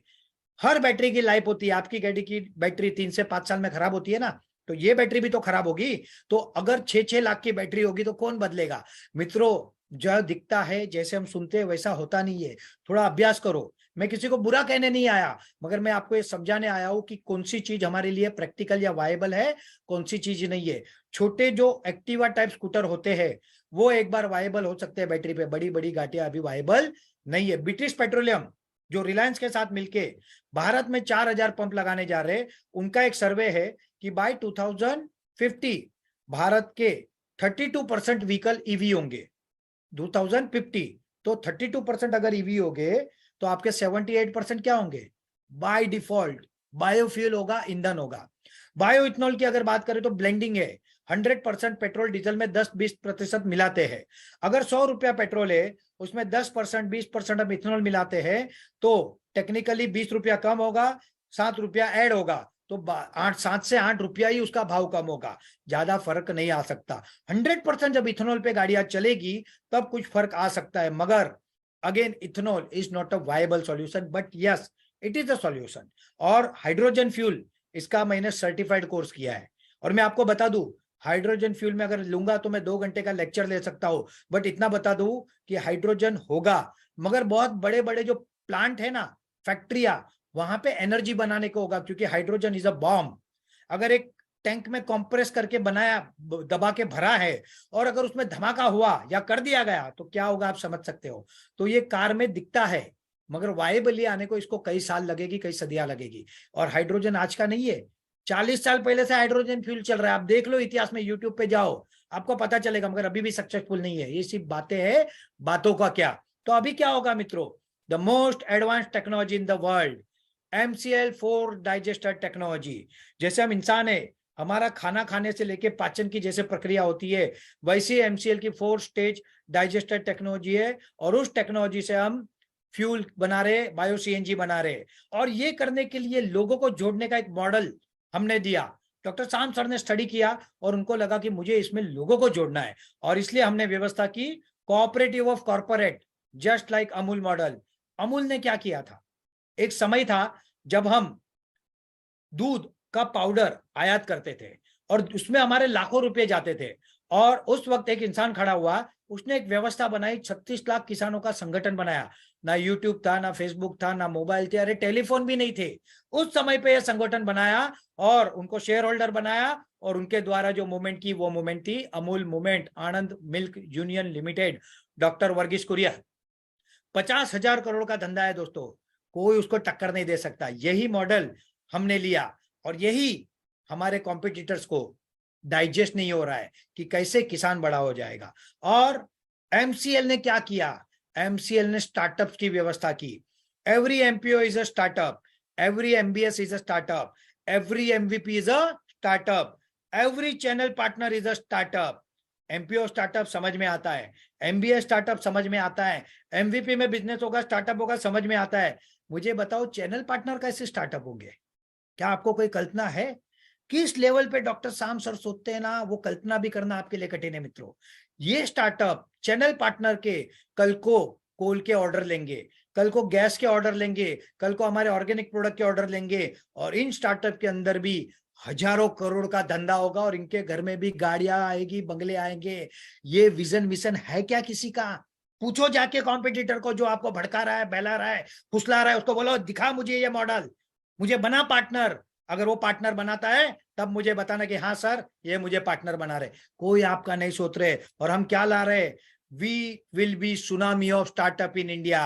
हर बैटरी की लाइफ होती है, आपकी गाड़ी की बैटरी 3 से 5 साल में खराब होती है ना, तो ये बैटरी भी तो खराब होगी। तो अगर 6-6 लाख की बैटरी होगी तो कौन बदलेगा? मित्रों, जो दिखता है, जैसे हम सुनते हैं वैसा होता नहीं है। थोड़ा अभ्यास करो। मैं किसी को बुरा कहने नहीं आया, मगर मैं आपको ये समझाने आया हूं कि कौन सी चीज हमारे लिए प्रैक्टिकल या वायबल है, कौन सी चीज नहीं है। छोटे जो एक्टिवा टाइप स्कूटर होते हैं वो एक बार वायबल हो सकते हैं बैटरी पे, बड़ी बड़ी गाड़ियां अभी वायबल नहीं है। ब्रिटिश पेट्रोलियम जो रिलायंस के साथ मिलके भारत में 4000 पंप लगाने जा रहे हैं, उनका एक सर्वे है कि बाय 2050 भारत के 32% व्हीकल ईवी होंगे। 2050 तो 32% अगर ईवी हो गए तो आपके 78% क्या होंगे? बाय डिफॉल्ट बायोफ्यूल होगा, ईंधन होगा। बायो इथनॉल की अगर बात करें तो ब्लेंडिंग है, 100% पेट्रोल डीजल में 10-20% मिलाते हैं। अगर 100 रुपया पेट्रोल है उसमें 10% 20% हम इथनॉल मिलाते हैं तो टेक्निकली 20 रुपया कम होगा, 7 रुपया ऐड होगा, तो 7 से 8 रुपया ही उसका भाव कम होगा, ज्यादा फर्क नहीं आ सकता। 100% जब इथेनॉल पे गाड़ियां चलेगी तब कुछ फर्क आ सकता है, मगर again ethanol is not a viable solution, but yes it is a solution. और हाइड्रोजन फ्यूल, इसका मैंने सर्टिफाइड कोर्स किया है, और मैं आपको बता दूं हाइड्रोजन फ्यूल में अगर लूंगा तो मैं 2 घंटे का लेक्चर ले सकता हूं, बट इतना बता दूं कि हाइड्रोजन होगा, मगर बहुत बड़े बड़े जो प्लांट है ना, फैक्ट्रियां, वहां पे एनर्जी बनाने को होगा, क्योंकि हाइड्रोजन इज अ बॉम्ब। अगर एक टैंक में कंप्रेस करके बनाया, दबा के भरा है, और अगर उसमें धमाका हुआ या कर दिया गया तो क्या होगा आप समझ सकते हो। तो ये कार में दिखता है, मगर वायबली आने को इसको कई साल लगेगी, कई सदियां लगेगी। और हाइड्रोजन आज का नहीं है, 40 साल पहले से हाइड्रोजन फ्यूल चल रहा है। आप देख लो इतिहास में, यूट्यूब पे जाओ आपको पता चलेगा, मगर अभी भी सक्सेसफुल नहीं है। ये सिर्फ बातें हैं, बातों का क्या। तो अभी क्या होगा मित्रों? The most advance technology in the world, MCL4 digester technology. जैसे हम इंसान है, हमारा खाना खाने से लेके पाचन की जैसे प्रक्रिया होती है, वैसी MCL की 4 स्टेज डाइजेस्टर टेक्नोलॉजी है, और उस टेक्नोलॉजी से हम फ्यूल बना रहे, बायो सीएनजी बना रहे। और ये करने के लिए लोगों को जोड़ने का एक मॉडल हमने दिया। डॉक्टर शाम सर ने स्टडी किया और उनको लगा कि मुझे इसमें लोगों को जोड़ना है, और इसलिए हमने व्यवस्था की cooperative of corporate, just like Amul model. Amul ने क्या किया था, एक समय था जब हम दूध का पाउडर आयात करते थे और उसमें हमारे लाखों रुपए जाते थे, और उस वक्त एक इंसान खड़ा हुआ, उसने एक व्यवस्था बनाई, 36 लाख किसानों का संगठन बनाया। ना यूट्यूब था, ना फेसबुक था, ना मोबाइल थे, अरे टेलीफोन भी नहीं थे उस समय पे। यह संगठन बनाया और उनको शेयर होल्डर बनाया, और उनके द्वारा जो मूवमेंट की वो मूवमेंट थी Amul movement, Anand milk union limited, doctor Verghese Kurien. 50,000 crore का धंधा है दोस्तों, कोई उसको टक्कर नहीं दे सकता। यही मॉडल हमने लिया और यही हमारे कॉम्पिटिटर्स को डाइजेस्ट नहीं हो रहा है कि कैसे किसान बड़ा हो जाएगा। और एमसीएल ने क्या किया, एमसीएल ने स्टार्टअप्स की व्यवस्था की। Every MPO is a startup, every MBS is a startup, every MVP is a startup, every channel partner is a startup. MPO startup समझ में आता है, एमबीए स्टार्टअप समझ में आता है, एमवीपी में बिजनेस होगा, स्टार्टअप होगा, समझ में आता है। मुझे बताओ चैनल पार्टनर कैसे स्टार्टअप होंगे? क्या आपको कोई कल्पना है? किस लेवल पे डॉक्टर शाम सर सोचते हैं ना, वो कल्पना भी करना आपके लिए कठिन है मित्रों। ये स्टार्टअप चैनल पार्टनर के कल को कोल के ऑर्डर लेंगे, कल को गैस के ऑर्डर लेंगे, कल को हमारे ऑर्गेनिक प्रोडक्ट के ऑर्डर लेंगे, और इन स्टार्टअप के अंदर भी हजारों करोड़ का धंधा होगा, और इनके घर में भी गाड़ियां आएगी, बंगले आएंगे। ये विजन मिशन है क्या किसी का? पूछो जाके कॉम्पिटिटर को जो आपको भड़का रहा है, बहला रहा है, फुसला रहा है, उसको बोलो दिखा मुझे ये मॉडल, मुझे बना पार्टनर। अगर वो पार्टनर बनाता है तब मुझे बताना कि हाँ सर ये मुझे पार्टनर बना रहे। कोई आपका नहीं सोच रहे। और हम क्या ला रहे? We will be tsunami of startup in India.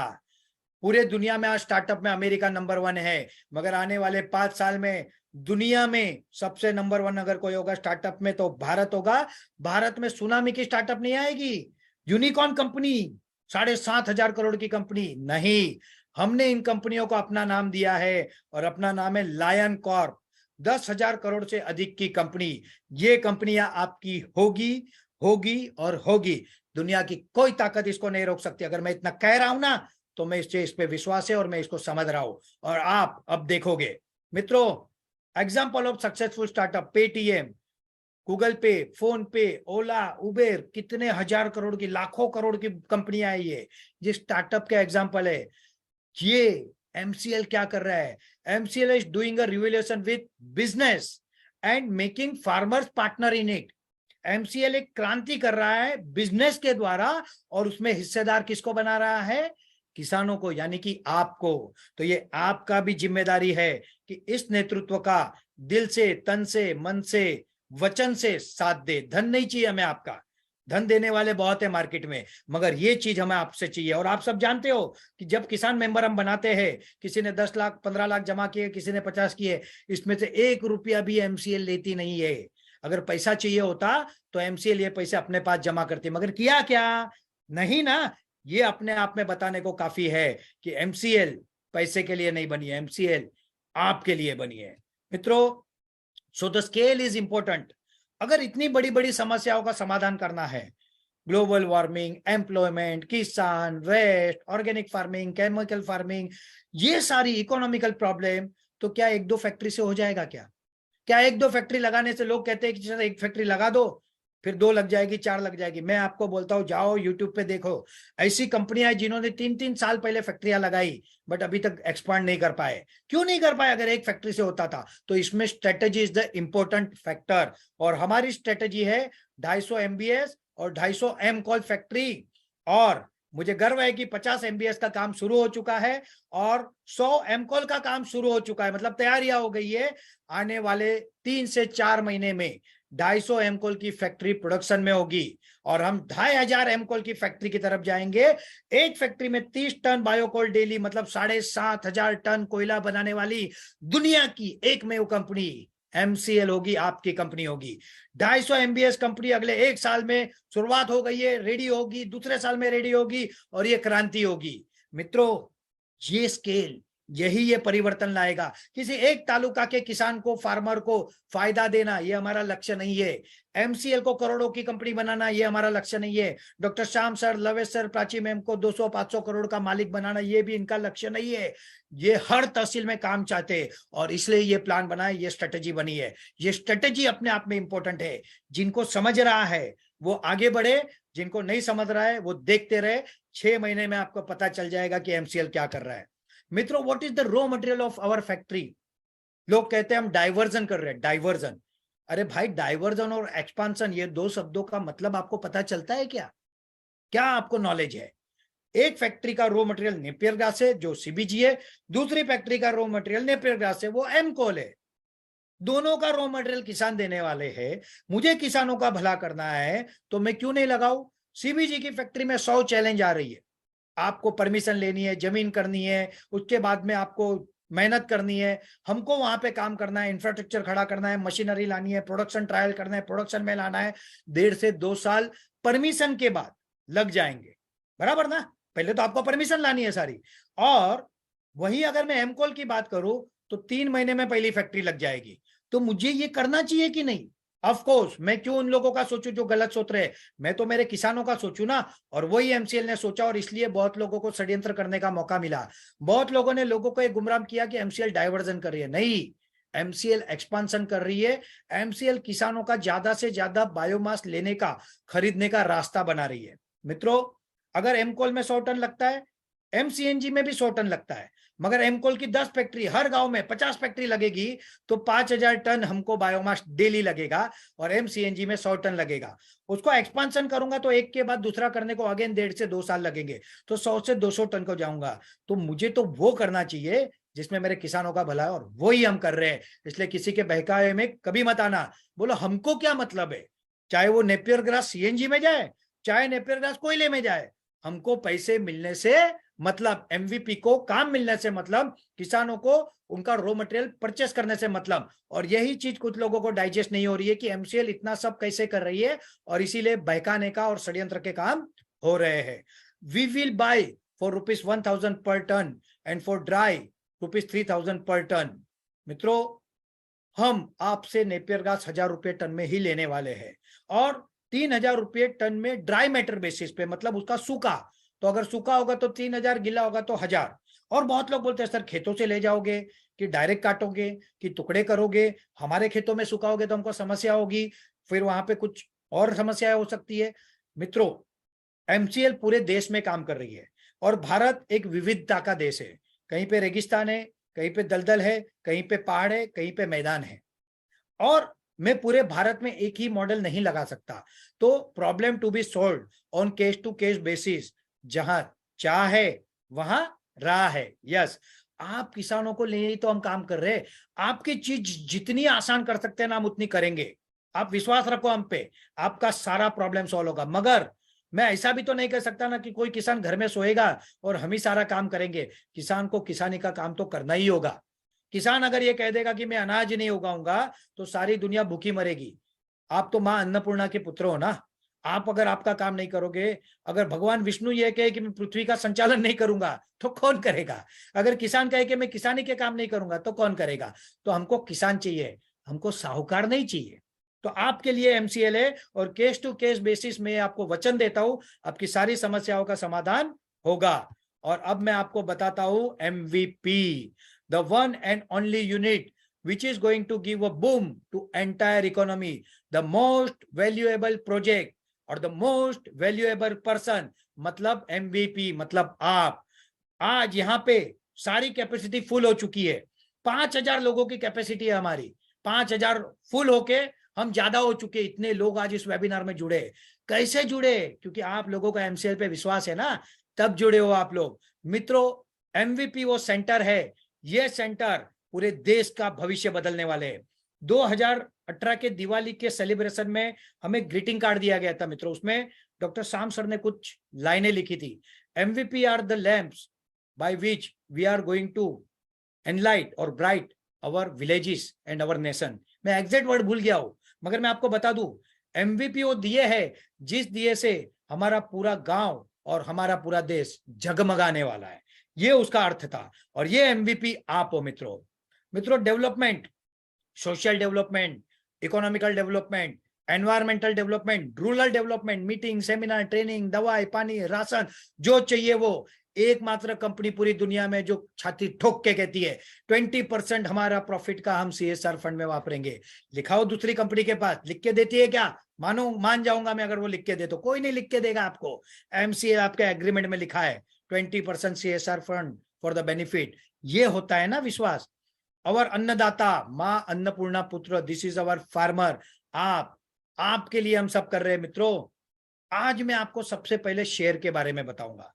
पूरे दुनिया में आज स्टार्टअप में अमेरिका नंबर 1 है, मगर आने वाले 5 साल में दुनिया में सबसे नंबर 1 अगर कोई होगा स्टार्टअप में तो भारत होगा। भारत में सुनामी की स्टार्टअप नहीं आएगी, यूनिकॉर्न कंपनी, 7,500 करोड़ की कंपनी नहीं। हमने इन कंपनियों को अपना नाम दिया है और अपना नाम है लायन कॉर्प। 10,000 करोड़ से अधिक की कंपनी। ये कंपनियां आपकी होगी, होगी और होगी। दुनिया की कोई ताकत इसको नहीं रोक सकती। अगर मैं इतना कह रहा हूं ना तो मैं इस पे विश्वास है और मैं इसको समझ रहा हूं, और आप अब देखोगे मित्रों। Example of successful startup, Paytm, Google पे, फोन पे, ओला, उबेर, कितने हजार करोड़ की, लाखों करोड़ की कंपनियां है ये स्टार्टअप का एग्जाम्पल है। ये एमसीएल क्या कर रहा है? MCL is doing a revolution with business and making farmers partner in it. MCL एक क्रांति कर रहा है बिजनेस के द्वारा, और उसमें हिस्सेदार किसको बना रहा है? किसानों को, यानी कि आपको। तो ये आपका भी जिम्मेदारी है कि इस नेतृत्व का दिल से, तन से, मन से, वचन से साथ दे। धन नहीं चाहिए हमें आपका, धन देने वाले बहुत है मार्केट में, मगर ये चीज हमें आपसे चाहिए। और आप सब जानते हो कि जब किसान मेंबर हम बनाते हैं, किसी ने 10 लाख 15 लाख जमा किए, किसी ने 50 किए, इसमें से 1 रुपया भी एमसीएल लेती नहीं है। अगर पैसा चाहिए होता तो एमसीएल ये पैसे अपने पास जमा करती, मगर किया क्या? नहीं ना। ये अपने आप में बताने को काफी है कि एमसीएल पैसे के लिए नहीं बनी है, एमसीएल आपके लिए बनी है मित्रों। So the scale is important. अगर इतनी बड़ी बड़ी समस्याओं का समाधान करना है, ग्लोबल वार्मिंग, एम्प्लॉयमेंट, किसान, waste, organic farming, chemical farming, ये सारी इकोनॉमिकल प्रॉब्लम, तो क्या 1-2 फैक्ट्री से हो जाएगा? क्या 1-2 फैक्ट्री लगाने से लोग कहते हैं कि चलो 1 फैक्ट्री लगा दो, फिर 2 लग जाएगी, 4 लग जाएगी? मैं आपको बोलता हूं, जाओ यूट्यूब पे देखो, ऐसी कंपनियां हैं जिन्होंने 3-3 साल पहले फैक्ट्रियां लगाई, बट अभी तक एक्सपांड नहीं कर पाए। क्यों नहीं कर पाए? अगर 1 फैक्ट्री से होता था तो। इसमें strategy is the important factor, और हमारी स्ट्रेटेजी है 250 एमबीएस और 250 एम कॉल फैक्ट्री। और मुझे गर्व है कि 50 एमबीएस का काम शुरू हो चुका है और 100 एमकॉल का काम शुरू हो चुका है, मतलब तैयारियां हो गई है। आने वाले 3 से 4 महीने में 250 एमकॉल की फैक्ट्री प्रोडक्शन में होगी, और हम 2,500 एमकॉल की फैक्ट्री की तरफ जाएंगे। एक फैक्ट्री में 30 टन बायोकोल डेली, मतलब 7,500 टन कोयला बनाने वाली दुनिया की एकमेव कंपनी एमसीएल होगी, आपकी कंपनी होगी। 250 एमबीएस कंपनी अगले 1 साल में शुरुआत हो गई है, रेडी होगी, दूसरे साल में रेडी होगी, और ये क्रांति होगी मित्रों। ये स्केल, यही ये परिवर्तन लाएगा। किसी एक तालुका के किसान को, फार्मर को फायदा देना, ये हमारा लक्ष्य नहीं है। एमसीएल को करोड़ों की कंपनी बनाना, ये हमारा लक्ष्य नहीं है। Doctor Shyam sir, लवेश sir, Prachi ma'am को 200-500 करोड़ का मालिक बनाना, ये भी इनका लक्ष्य नहीं है। ये हर तहसील में काम चाहते हैं, और इसलिए ये प्लान बना है, ये स्ट्रेटेजी बनी है। ये स्ट्रेटेजी अपने आप में इंपॉर्टेंट है। जिनको समझ रहा है वो आगे बढ़े, जिनको नहीं समझ रहा है वो देखते रहे। 6 महीने में आपको पता चल जाएगा कि एमसीएल क्या कर रहा है मित्रों। What is the raw material of our factory? लोग कहते हैं हम डाइवर्जन कर रहे हैं, डाइवर्जन। अरे भाई, डाइवर्जन और एक्सपांशन, ये 2 शब्दों का मतलब आपको पता चलता है क्या? क्या आपको नॉलेज है? एक फैक्ट्री का रॉ मटेरियल नेपियर ग्रास है, जो सीबीजी है। दूसरी फैक्ट्री का रॉ मटेरियल नेपियर ग्रास है, वो एमकोल है। दोनों का रॉ मटेरियल किसान देने वाले हैं। मुझे किसानों का भला करना है तो मैं क्यों नहीं लगाऊं? सीबीजी की फैक्ट्री में 100 चैलेंज आ रही है, आपको परमिशन लेनी है, जमीन करनी है, उसके बाद में आपको मेहनत करनी है, हमको वहां पे काम करना है, इंफ्रास्ट्रक्चर खड़ा करना है, मशीनरी लानी है, प्रोडक्शन ट्रायल करना है, प्रोडक्शन में लाना है, 1.5 से 2 साल परमिशन के बाद लग जाएंगे, बराबर ना। पहले तो आपको परमिशन लानी है सारी। और वही अगर मैं एमकोल की बात करूं तो 3 महीने में पहली फैक्ट्री लग जाएगी। तो मुझे ये करना चाहिए कि नहीं? ऑफ कोर्स, मैं क्यों उन लोगों का सोचूं जो गलत सोच रहे हैं, मैं तो मेरे किसानों का सोचूं ना। और वही एमसीएल ने सोचा, और इसलिए बहुत लोगों को षड्यंत्र करने का मौका मिला। बहुत लोगों ने लोगों को एक गुमराह किया कि एमसीएल डाइवर्जन कर रही है। नहीं, एमसीएल एक्सपांशन कर रही है। एमसीएल किसानों का ज्यादा से ज्यादा बायोमास लेने का, खरीदने का रास्ता बना रही है। मित्रों, अगर एमकोल में 100 टन लगता है, एमसीएनजी में भी 100 टन लगता है, मगर एमकोल की 10 फैक्ट्री, हर गांव में 50 फैक्ट्री लगेगी तो 5000 टन हमको बायोमास डेली लगेगा, और एमसीएनजी में 100 टन लगेगा। उसको एक्सपांशन करूंगा तो एक के बाद दूसरा करने को अगेन 1.5 से 2 साल लगेंगे, तो 100 से 200 टन को जाऊंगा। तो मुझे तो वो करना चाहिए जिसमें मेरे किसानों का भला है, और वो ही हम कर रहे हैं। इसलिए किसी के बहकावे में कभी मत आना। बोलो हमको क्या मतलब है, चाहे वो नेपियर ग्रास सीएनजी में जाए, चाहे नेपियर ग्रास कोयले में जाए, हमको पैसे मिलने से मतलब, एमवीपी को काम मिलने से मतलब, किसानों को उनका रॉ मटेरियल परचेस करने से मतलब। और यही चीज कुछ लोगों को डाइजेस्ट नहीं हो रही है कि एमसीएल इतना सब कैसे कर रही है, और इसीलिए बहकाने का और षड्यंत्र के काम हो रहे हैं। वी विल बाय फॉर ₹1,000 पर टन एंड फॉर ड्राई ₹3,000 पर टन। मित्रों, हम आपसे नेपियर घास 1000 रुपये टन में ही लेने वाले हैं, और 3000 रुपये टन में ड्राई मैटर बेसिस पे, मतलब उसका सूखा। तो अगर सूखा होगा तो 3000, गिला होगा तो 1000। और बहुत लोग बोलते हैं सर खेतों से ले जाओगे कि डायरेक्ट काटोगे कि टुकड़े करोगे, हमारे खेतों में सुखाओगे तो हमको समस्या होगी, फिर वहां पे कुछ और समस्याएं हो सकती है। मित्रों, एमसीएल पूरे देश में काम कर रही है, और भारत एक विविधता का देश है। कहीं पे रेगिस्तान है, कहीं पे दलदल है, कहीं पे पहाड़ है, कहीं पे मैदान है, और मैं पूरे भारत में एक ही मॉडल नहीं लगा सकता। तो problem to be solve on case to case basis, जहां चाह है वहां राह है। यस, आप किसानों को ले तो हम काम कर रहे हैं। आपकी चीज जितनी आसान कर सकते हैं ना, हम उतनी करेंगे। आप विश्वास रखो हम पे, आपका सारा प्रॉब्लम सॉल्व होगा। मगर मैं ऐसा भी तो नहीं कर सकता ना कि कोई किसान घर में सोएगा और हम ही सारा काम करेंगे। किसान को किसानी का काम तो करना ही होगा। किसान अगर ये कह देगा कि मैं अनाज नहीं उगाऊंगा तो सारी दुनिया भूखी मरेगी। आप तो मां अन्नपूर्णा के पुत्र हो ना। आप अगर आपका काम नहीं करोगे, अगर भगवान विष्णु ये कहे कि मैं पृथ्वी का संचालन नहीं करूंगा तो कौन करेगा? अगर किसान कहे कि मैं किसानी के काम नहीं करूंगा तो कौन करेगा? तो हमको किसान चाहिए, हमको साहूकार नहीं चाहिए। तो आपके लिए एमसीएल है, और केस टू केस बेसिस में आपको वचन देता हूं आपकी सारी समस्याओं का समाधान होगा। और अब मैं आपको बताता हूं MVP, the one and only unit which is going to give a boom to entire economy, the most valuable project और the most valuable person, मतलब MVP, मतलब आप। आज यहाँ पे सारी कैपेसिटी फुल हो चुकी है। 5000 लोगों की कैपेसिटी है हमारी। 5000 फुल होके हम ज्यादा हो चुके। इतने लोग आज इस वेबिनार में जुड़े। कैसे जुड़े? क्योंकि आप लोगों का एमसीएल पे विश्वास है ना, तब जुड़े हो आप लोग। मित्रों, एमवीपी वो सेंटर है, ये सेंटर पूरे देश का भविष्य बदलने वाले हैं। 2018 के दिवाली के सेलिब्रेशन में हमें ग्रीटिंग कार्ड दिया गया था मित्रों। उसमें डॉक्टर शाम सर ने कुछ लाइनें लिखी थी, MVP are the lamps by which we are going to enlight और bright our villages and our nation. मैं एग्जैक्ट वर्ड भूल गया हूं, मगर मैं आपको बता दूं, एमवीपी वो दिए है जिस दिए से हमारा पूरा गांव और हमारा पूरा देश जगमगाने वाला है। ये उसका अर्थ था, और ये एमवीपी आप हो मित्रों। मित्रों, development, social development, economical development, environmental development, rural development, meeting, seminar, training, दवाई, पानी, राशन, जो चाहिए वो एकमात्र कंपनी पूरी दुनिया में जो छाती ठोक के कहती है 20% हमारा प्रॉफिट का हम सीएसआर फंड में वापरेंगे। लिखाओ दूसरी कंपनी के पास, लिख के देती है क्या? मानो मान जाऊंगा मैं अगर वो लिख के दे तो। कोई नहीं लिख के देगा आपको। एमसीए आपके एग्रीमेंट में लिखा है 20% CSR fund for the benefit. ये होता है ना विश्वास। अवर अन्नदाता, मां अन्नपूर्णा पुत्र, दिस इज अवर फार्मर। आपके लिए हम सब कर रहे हैं मित्रों। आज मैं आपको सबसे पहले शेयर के बारे में बताऊंगा।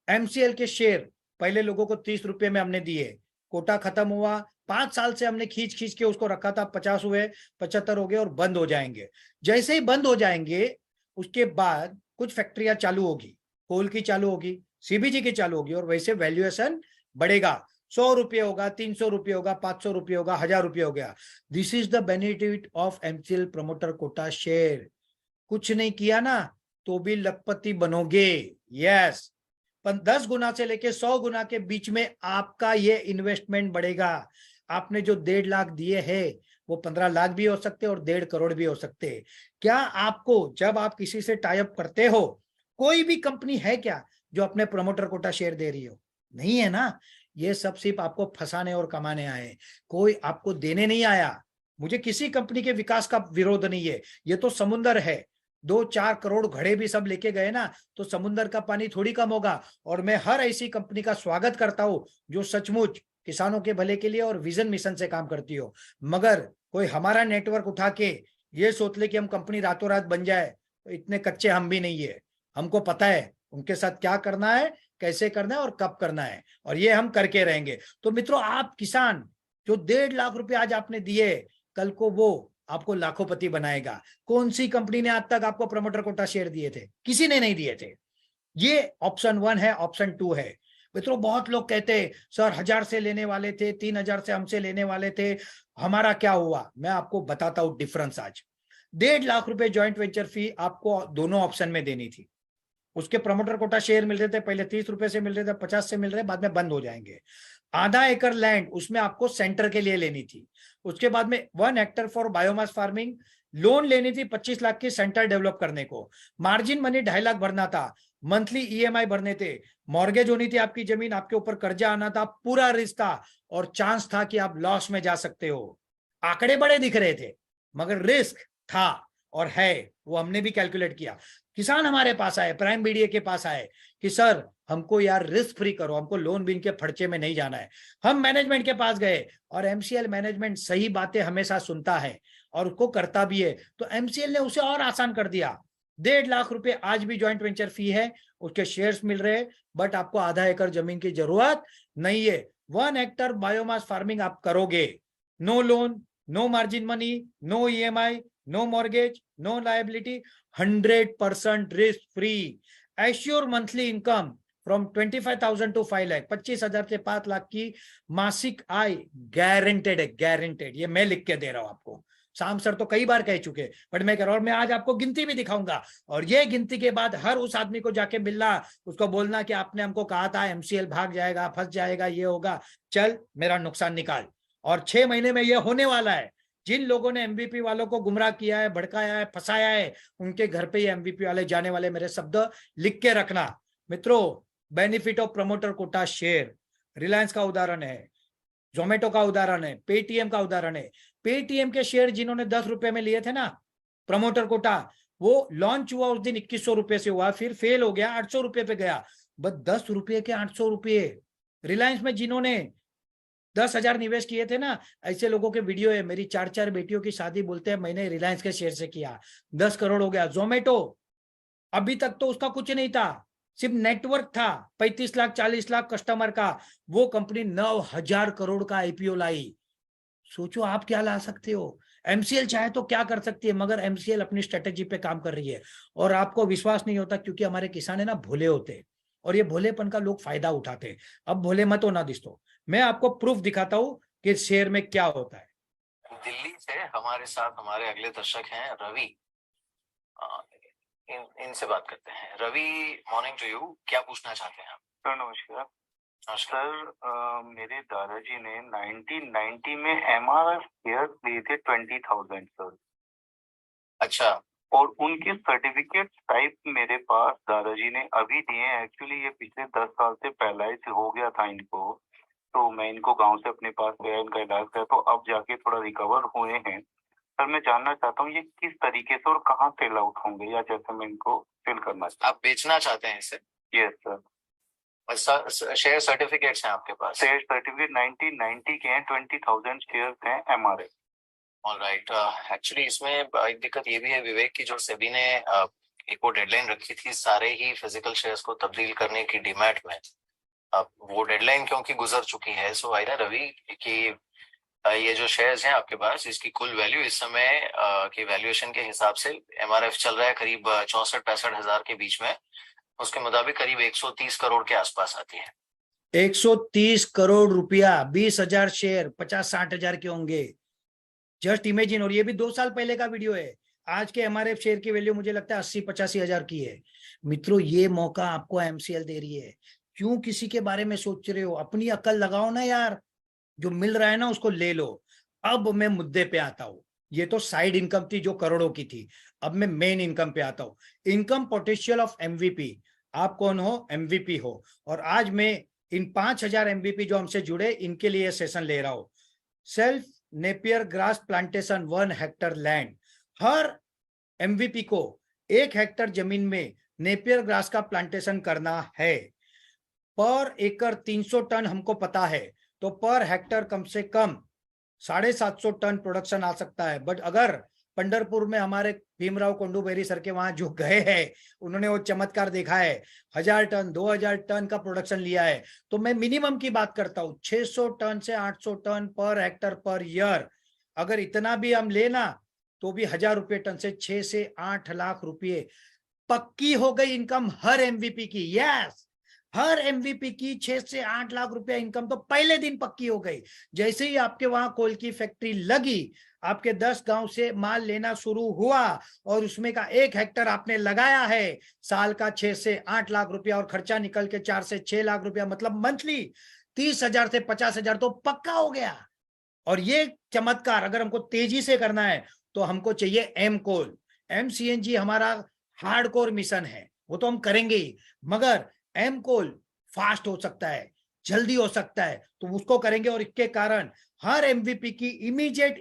एमसीएल के शेयर पहले लोगों को 30 रुपए में हमने दिए, कोटा खत्म हुआ। 5 साल से हमने खींच खींच के उसको रखा था, 50 हुए, 75 हो गए और बंद हो जाएंगे। जैसे ही बंद हो जाएंगे उसके बाद कुछ फैक्ट्रियां चालू होगी, कोल की चालू होगी, सीबीजी की चालू होगी और वैसे वैल्यूएशन बढ़ेगा। 100 रुपये होगा, 300 रुपये होगा, 500 रुपये होगा, 1000 रुपये हो गया। This is the benefit of MCL promoter quota share. कुछ नहीं किया ना तो भी लखपति बनोगे। यस, 10 गुना से लेके 100 गुना के बीच में आपका ये इन्वेस्टमेंट बढ़ेगा। आपने जो 1.5 लाख दिए हैं वो 15 लाख भी हो सकते और 1.5 करोड़ भी हो सकते। क्या आपको जब आप किसी से टाई अप करते हो, कोई भी कंपनी है क्या जो अपने प्रमोटर कोटा शेयर दे रही हो? नहीं है ना। ये सब सिर्फ आपको फंसाने और कमाने आए, कोई आपको देने नहीं आया। मुझे किसी कंपनी के विकास का विरोध नहीं है, ये तो समुंदर है। 2-4 करोड़ घड़े भी सब लेके गए ना तो समुंदर का पानी थोड़ी कम होगा। और मैं हर ऐसी कंपनी का स्वागत करता हूं जो सचमुच किसानों के भले के लिए और विजन मिशन से काम करती हो। मगर कोई हमारा नेटवर्क उठा के ये सोच ले कि हम कंपनी रातों रात बन जाए, तो इतने कच्चे हम भी नहीं है। हमको पता है उनके साथ क्या करना है, कैसे करना है और कब करना है, और ये हम करके रहेंगे। तो मित्रों, आप किसान जो 1.5 लाख रुपए आज आपने दिए, कल को वो आपको लाखोंपति बनाएगा। कौन सी कंपनी ने आज तक आपको प्रमोटर कोटा शेयर दिए थे? किसी ने नहीं दिए थे। ये ऑप्शन 1 है, ऑप्शन 2 है। मित्रों, बहुत लोग कहते हैं सर 1000 से लेने वाले थे, 3000 से हमसे लेने वाले थे, हमारा क्या हुआ? मैं आपको बताता हूं डिफरेंस आज। 1.5 लाख रुपए ज्वाइंट वेंचर फी आपको दोनों ऑप्शन में देनी थी। उसके प्रमोटर कोटा शेयर मिल रहे थे, पहले 30 रुपए से मिल रहे थे, 50 से मिल रहे, बाद में बंद हो जाएंगे। आधा एकड़ लैंड उसमें आपको सेंटर के लिए लेनी थी। उसके बाद में 1 Hector for biomass farming loan लेनी थी 25 लाख की सेंटर डेवलप करने को। मार्जिन मनी 2.5 लाख भरना था। मंथली ईएमआई भरने थे। मॉर्गेज होनी थी आपकी जमीन, आपके ऊपर कर्जा आना था, पूरा रिस्क था और चांस था कि आप लॉस में जा सकते हो। आंकड़े बड़े दिख रहे थे मगर रिस्क था और है, वो हमने भी कैलकुलेट किया। किसान हमारे पास आए, प्राइम बीडीए के पास आए कि सर हमको यार रिस्क फ्री करो, हमको लोन बीन के फर्चे में नहीं जाना है। हम मैनेजमेंट के पास गए और एमसीएल मैनेजमेंट सही बातें हमेशा सुनता है और उसको करता भी है, तो एमसीएल ने उसे और आसान कर दिया। 1.5 लाख रुपए आज भी ज्वाइंट वेंचर फी है, उसके शेयर्स मिल रहे हैं, बट आपको आधा एकड़ जमीन की जरूरत नहीं है। 1 हेक्टर बायोमास फार्मिंग आप करोगे, no loan, no margin money, no EMI, no mortgage, no liability, 100% risk free. Assure monthly income from 25,000 to 5 lakh, 25,000 से 5 लाख की मासिक आय गारंटेड है, गारंटेड। ये मैं लिख के दे रहा हूं आपको। शाम सर तो कई बार कह चुके, बट मैं कह रहा हूं, मैं आज आपको गिनती भी दिखाऊंगा। और ये गिनती के बाद हर उस आदमी को जाके मिलना, उसको बोलना कि आपने हमको कहा था एमसीएल भाग जाएगा, फंस जाएगा, ये होगा, चल मेरा नुकसान निकाल। और 6 महीने में ये होने वाला है। जिन लोगों ने एमवीपी वालों को गुमराह किया है, भड़काया है, फंसाया है, उनके घर पे ये एमवीपी वाले जाने वाले। मेरे शब्द लिख के रखना मित्रों। Benefit of promoter quota share, Reliance का उदाहरण है, जोमेटो का उदाहरण है, पेटीएम का उदाहरण है। पेटीएम के शेयर जिन्होंने 10 रुपए में लिए थे ना प्रमोटर कोटा, वो लॉन्च हुआ उस दिन 2100 रुपए से हुआ, फिर फेल हो गया, 800 रुपए पे गया। बस 10 रुपए के 800 रुपए। रिलायंस में जिन्होंने 10,000 निवेश किए थे ना, ऐसे लोगों के वीडियो है। मेरी 4 बेटियों की शादी बोलते हैं मैंने रिलायंस के शेयर से किया, 10 करोड़ हो गया। जोमेटो अभी तक तो उसका कुछ नहीं था, सिर्फ नेटवर्क था 35 लाख 40 लाख कस्टमर का, वो कंपनी 9,000 करोड़ का आईपीओ लाई। सोचो आप क्या ला सकते हो। एमसीएल चाहे तो क्या कर सकती है, मगर एमसीएल अपनी स्ट्रेटेजी पे काम कर रही है। और आपको विश्वास नहीं होता क्योंकि हमारे किसान है ना भोले होते हैं, और ये भोलेपन का लोग फायदा उठाते हैं। अब भोले मत होना दोस्तों, मैं आपको प्रूफ दिखाता हूं कि शेयर में क्या होता है। दिल्ली से हमारे साथ हमारे अगले दर्शक हैं रवि। इनसे बात करते हैं। रवि, मॉर्निंग टू यू, क्या पूछना चाहते हैं आप? सर नमस्कार। सर मेरे दादाजी ने 1990 में एमआरएफ शेयर लिए थे 20,000 सर। अच्छा। और उनके सर्टिफिकेट टाइप मेरे पास दादाजी ने अभी दिए हैं। एक्चुअली ये पिछले 10 साल से पहला ही से हो गया था इनको, तो मैं इनको गांव से अपने पास गया, इनका इलाज किया, तो अब जाके थोड़ा रिकवर हुए हैं। सर मैं जानना चाहता हूँ ये किस तरीके से और कहाँ सेल आउट होंगे, या जैसे मैं इनको सेल करना चाहता हूँ। आप बेचना चाहते हैं इसे? Yes sir. शेयर सर्टिफिकेट्स हैं आपके पास? शेयर सर्टिफिकेट 1990 के हैं, 20,000 शेयर हैं एमआरएफ। ऑलराइट। एक्चुअली इसमें एक दिक्कत ये भी है विवेक की, जो सेबी ने एक वो डेडलाइन रखी थी सारे ही फिजिकल शेयर्स को तब्दील करने की डीमैट में। अब वो डेडलाइन क्योंकि गुजर चुकी है, सो आई ना रवि कि ये जो शेयर्स हैं आपके पास, इसकी कुल वैल्यू इस समय की वैल्यूएशन के हिसाब से एमआरएफ चल रहा है करीब 64-65 हजार के बीच में। उसके मुताबिक करीब 130 करोड़ के आसपास आती है। 130 करोड़ रुपया, 20,000 शेयर 50-60 हजार के होंगे। Just imagine. और ये भी 2 साल पहले का वीडियो है। आज के हमारे शेयर की वैल्यू मुझे लगता है 80-85 हजार की है। मित्रों, ये मौका आपको एमसीएल दे रही है। क्यों किसी के बारे में सोच रहे हो? अपनी अकल लगाओ ना यार, जो मिल रहा है ना उसको ले लो। अब मैं मुद्दे पे आता हूं। ये तो साइड इनकम थी जो करोड़ों की थी। अब मैं मेन इनकम पे आता हूं। Income potential of MVP. आप कौन हो? एमवीपी हो। और आज मैं इन 5,000 एमवीपी जो हमसे जुड़े इनके लिए सेशन ले रहा हूं। Self Napier grass plantation 1 hectare land. हर एमवीपी को 1 हेक्टर जमीन में नेपियर ग्रास का प्लांटेशन करना है। पर एकड़ 300 टन हमको पता है, तो पर हेक्टर कम से कम 750 टन प्रोडक्शन आ सकता है। बट अगर पंढरपुर में हमारे भीमराव कोंडूबेरी सर के वहां जो गए हैं, उन्होंने वो चमत्कार देखा है, 1000 टन 2000 टन का प्रोडक्शन लिया है। तो मैं मिनिमम की बात करता हूं, 600 टन से 800 ton per Hector per year. अगर इतना भी हम लेना तो भी 1000 रुपये टन से 6 से 8 लाख रुपये पक्की हो गई इनकम हर एमवीपी की। यस, हर एमवीपी की 6 से 8 लाख रुपया इनकम तो पहले दिन पक्की हो गई। जैसे ही आपके वहां कोल की फैक्ट्री लगी, आपके 10 गांव से माल लेना शुरू हुआ और उसमें का 1 हेक्टर आपने लगाया है, साल का 6 से 8 लाख रुपया और खर्चा निकल के 4 से 6 लाख रुपया, मतलब मंथली 30,000 से 50,000 तो पक्का हो गया। और ये चमत्कार अगर हमको तेजी से करना है तो हमको चाहिए एम कोल। एमसीएनजी हमारा हार्डकोर मिशन है, वो तो हम करेंगे ही, मगर एम कोल फास्ट हो सकता है, जल्दी हो सकता है, तो उसको करेंगे। और इसके कारण हर एमवीपी की इमीडिएट